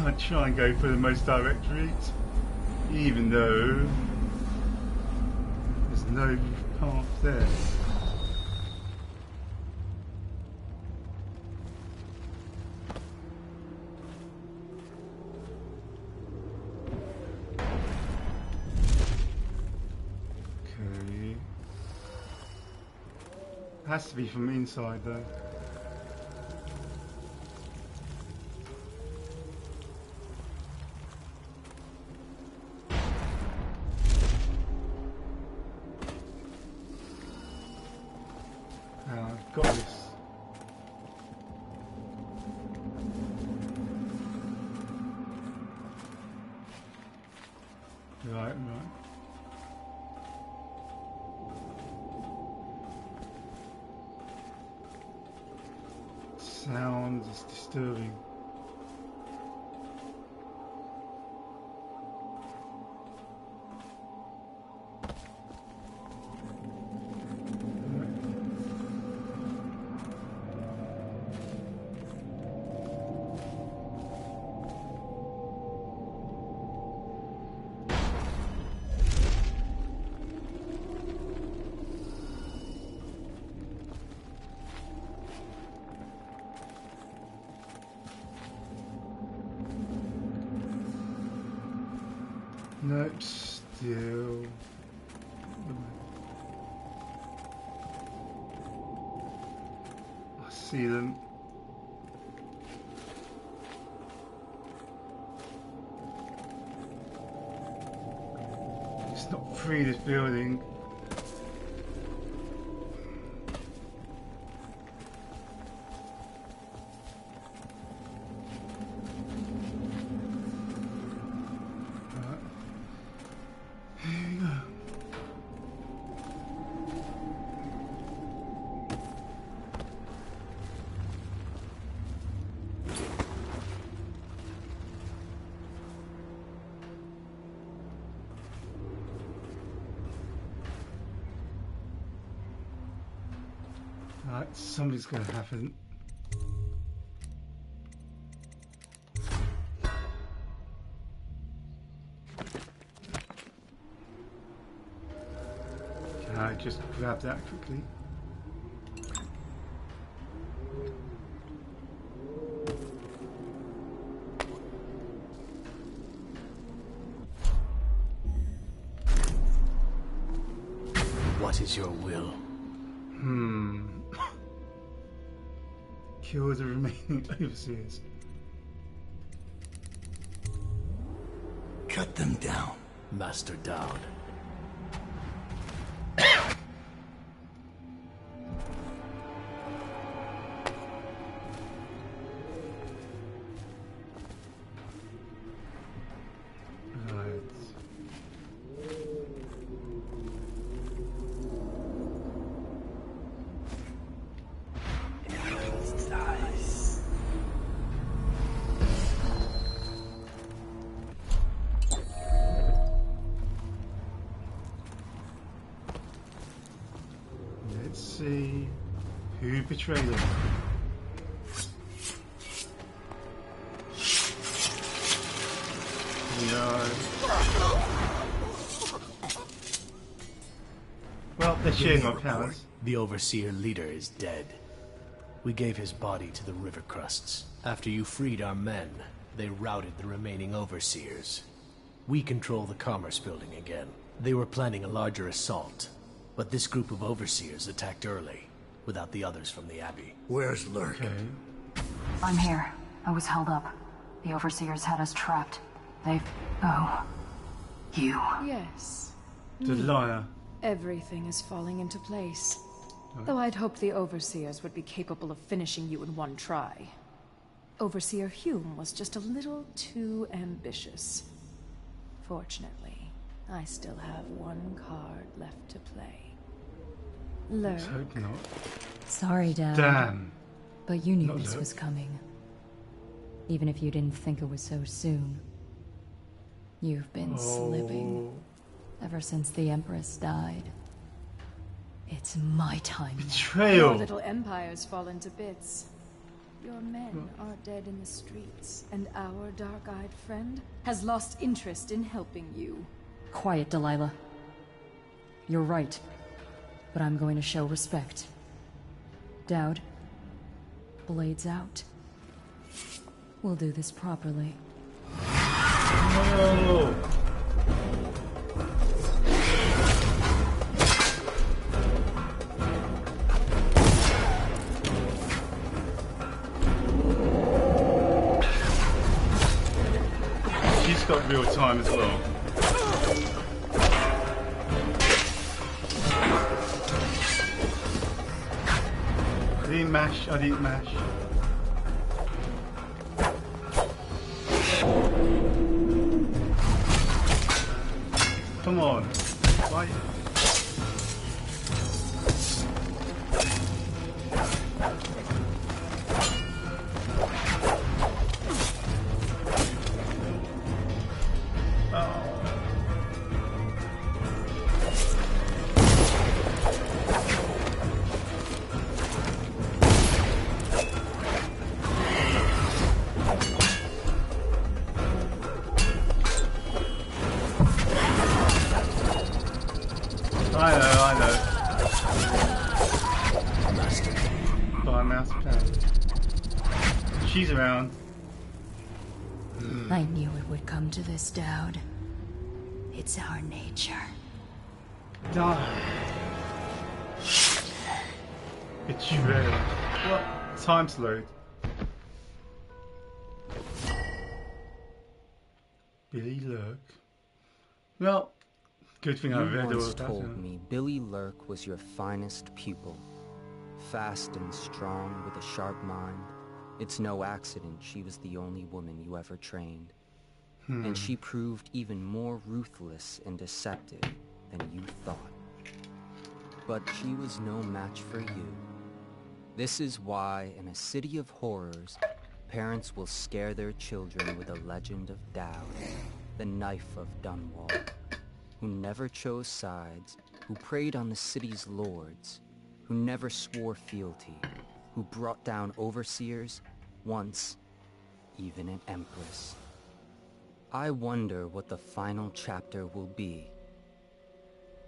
I try and go for the most direct route, even though there's no path there. Okay. It has to be from inside though. Got this. Right. Sound is disturbing. Nope, still. I see them. free this building. Right. Here we go. Right, something's going to happen. Can I just grab that quickly? What is your will? Kill the remaining overseers. Cut them down. Master Daud. Right. Let's see who betrayed him. No. Well, they're sharing our powers. The Overseer leader is dead. We gave his body to the river crusts. After you freed our men, they routed the remaining Overseers. We control the Commerce Building again. They were planning a larger assault, but this group of Overseers attacked early, without the others from the Abbey. Where's Lurk? Okay. I'm here. I was held up. The Overseers had us trapped. They've... Oh. You. Yes. The liar. Everything is falling into place. Though I'd hoped the Overseers would be capable of finishing you in one try. Overseer Hume was just a little too ambitious. Fortunately, I still have one card left to play. Let's Lurk. hope not. Sorry, Dad. Damn. But you knew Not this Lurk. was coming. Even if you didn't think it was so soon. You've been slipping ever since the Empress died. It's my time now. Your Betrayal. little empires fall into bits. Your men are dead in the streets, and our dark-eyed friend has lost interest in helping you. Quiet, Delilah. You're right. But I'm going to show respect. Daud, blades out. We'll do this properly. No. She's got real time as well. I didn't mash. I didn't mash. Come on. Why? I know. By Master Assassin. She's around. I knew it would come to this, Daud. It's our nature. Die. Betrayal. What? Time slowed. Billy Lurk. Well, Good thing I You read all once of that. told me Billy Lurk was your finest pupil. Fast and strong with a sharp mind. It's no accident she was the only woman you ever trained. And she proved even more ruthless and deceptive than you thought. But she was no match for you. This is why, in a city of horrors, parents will scare their children with a legend of Daud, the knife of Dunwall, who never chose sides, who preyed on the city's lords, who never swore fealty, who brought down overseers, once even an empress. I wonder what the final chapter will be.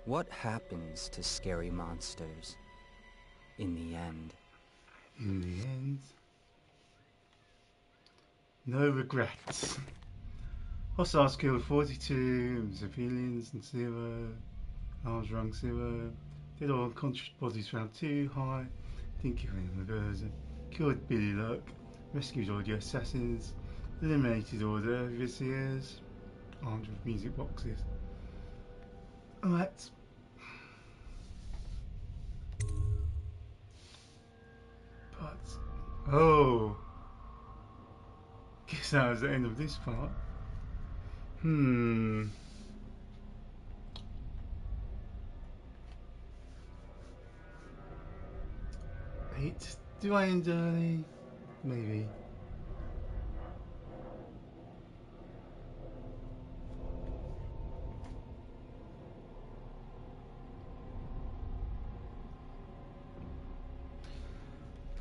What happens to scary monsters in the end? In the end, no regrets. Hostiles killed 42, civilians and 0, arms wrung 0, dead or unconscious bodies found 2 high, didn't kill any diversion, killed Billy Luck, rescued all the assassins, eliminated all the overseers, armed with music boxes. Alright. But, oh, guess that was the end of this part. Do I end early? Maybe.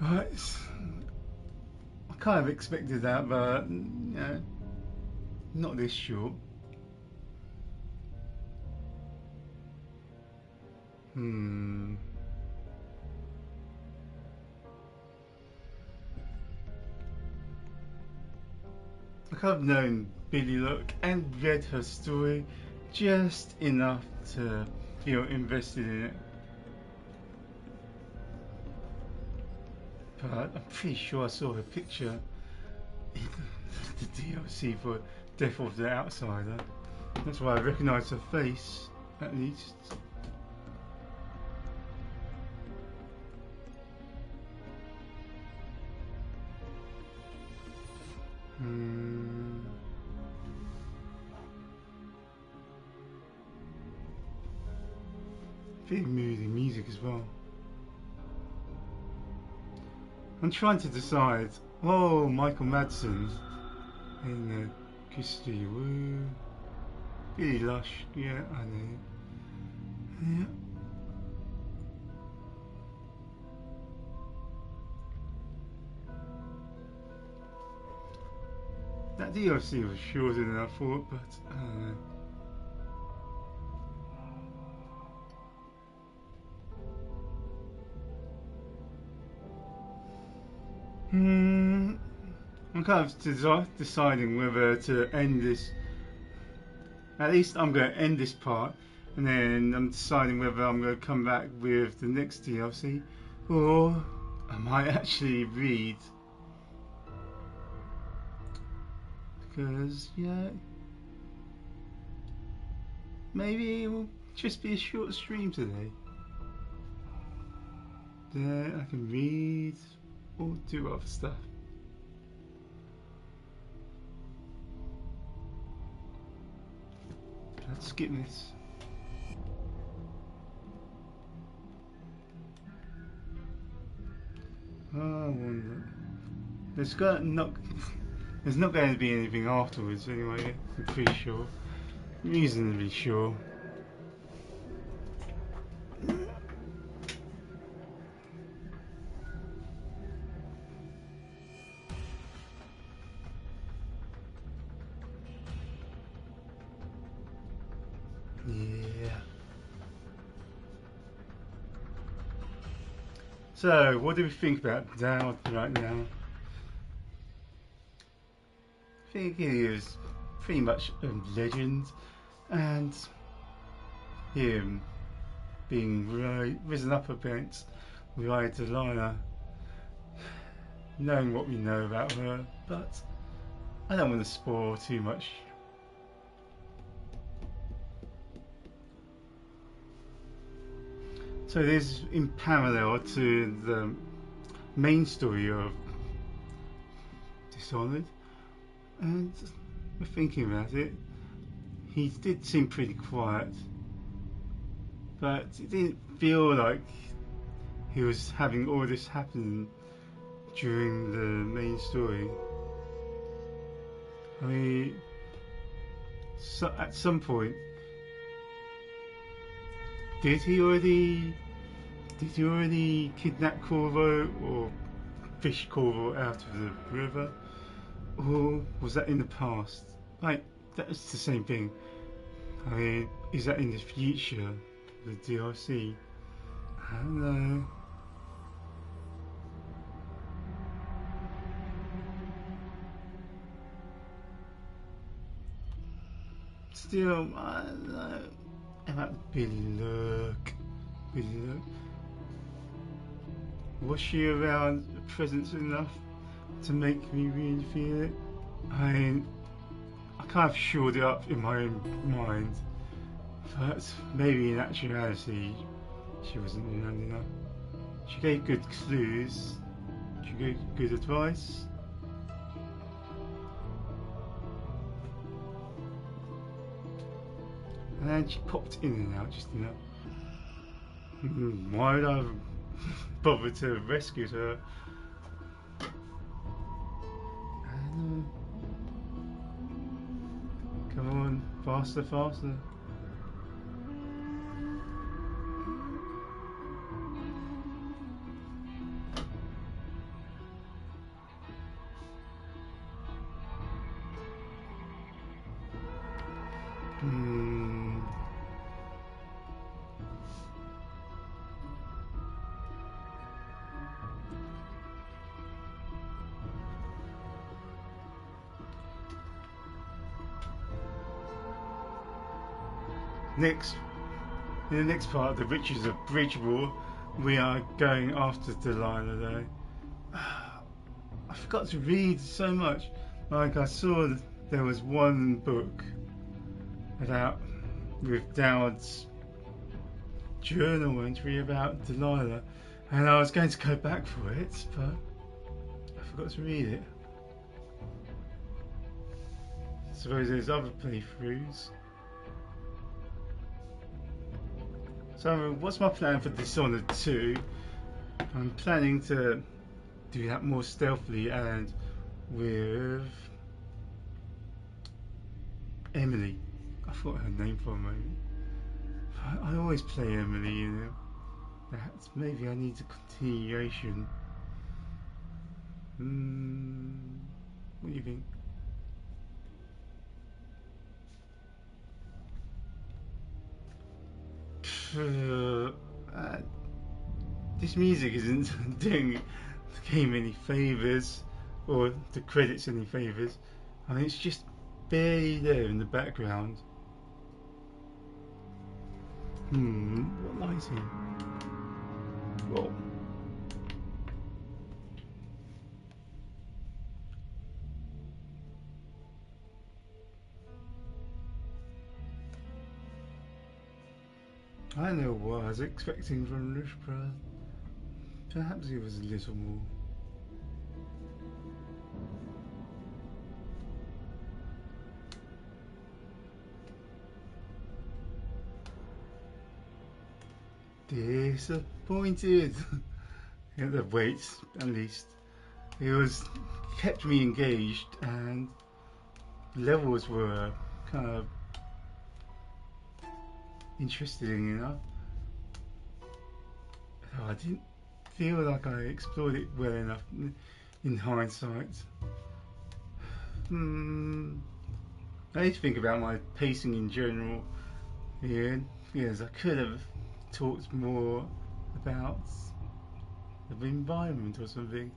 Right. I kind of expected that, but yeah, not this short. I kind of known Billy Luck and read her story just enough to feel invested in it. But I'm pretty sure I saw her picture in the DLC for Death of the Outsider. That's why I recognised her face, at least. Very moody music as well. I'm trying to decide. Oh, Michael Madsen in Christy Woo. Billy Lush, yeah, I know. Yeah. That DLC was shorter than I thought, but I don't know. I'm kind of deciding whether to end this. At least I'm going to end this part, and then I'm deciding whether I'm going to come back with the next DLC, or I might actually read. Because, yeah, maybe it will just be a short stream today. Then I can read or do other stuff. Let's skip this. Oh, I wonder. There's not going to be anything afterwards anyway, I'm pretty sure. Reasonably sure. Yeah. So, what do we think about Daud right now? I think he is pretty much a legend, and him being risen up against Delina, knowing what we know about her, but I don't want to spoil too much. So this is in parallel to the main story of Dishonored, and we're thinking about it. He did seem pretty quiet, but it didn't feel like he was having all this happen during the main story. I mean, so at some point, did he already kidnap Corvo or fish Corvo out of the river, or was that in the past? Like, that's the same thing. I mean, is that in the future, the DLC? I don't know. Still, I don't know about Billy Look. Was she around, presence enough to make me really feel it? I mean, I kind of shored it up in my own mind, but maybe in actuality she wasn't around enough. She gave good clues, she gave good advice. And then she popped in and out just enough. Why would I bother to rescue her? I don't know. Come on, faster. Next, in the next part, the riches of Bridgewall, we are going after Delilah though. I forgot to read so much. Like, I saw that there was one book about with Daud's journal entry about Delilah, and I was going to go back for it, but I forgot to read it. I suppose there's other playthroughs. So what's my plan for Dishonored 2? I'm planning to do that more stealthily and with Emily. I thought her name for a moment. I always play Emily, you know. Perhaps maybe I need a continuation. What do you think? This music isn't doing the game any favours, or the credits any favours. I mean, it's just barely there in the background. What lighting? Whoa. I know what I was expecting from this, but perhaps it was a little more. Disappointed. At the wait, at least. It kept me engaged, and levels were kind of interesting enough. I didn't feel like I explored it well enough in hindsight. I need to think about my pacing in general. Yes, I could have talked more about the environment or something.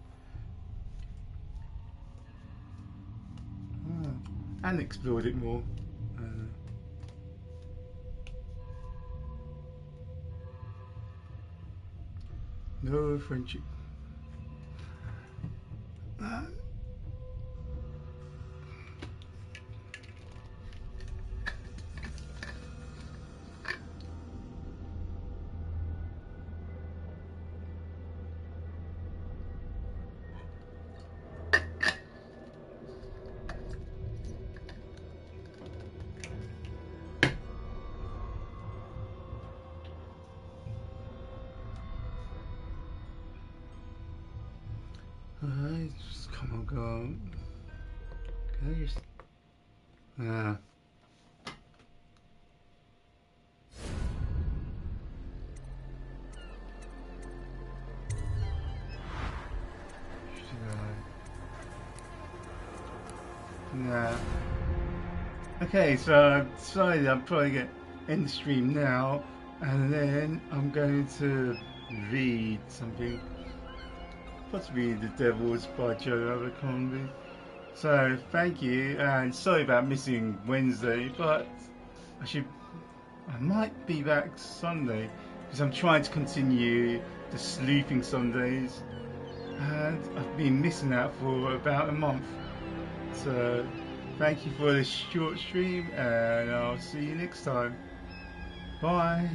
And explored it more. No friendship. Alright, just come on, go on. Okay, just... Yeah. Nah. Okay, so I've decided I'm probably going to end the stream now, and then I'm going to read something. Possibly The Devils by Joe Abercrombie. So thank you, and sorry about missing Wednesday, but I might be back Sunday because I'm trying to continue the sleuthing Sundays, and I've been missing out for about a month. So thank you for this short stream, and I'll see you next time. Bye.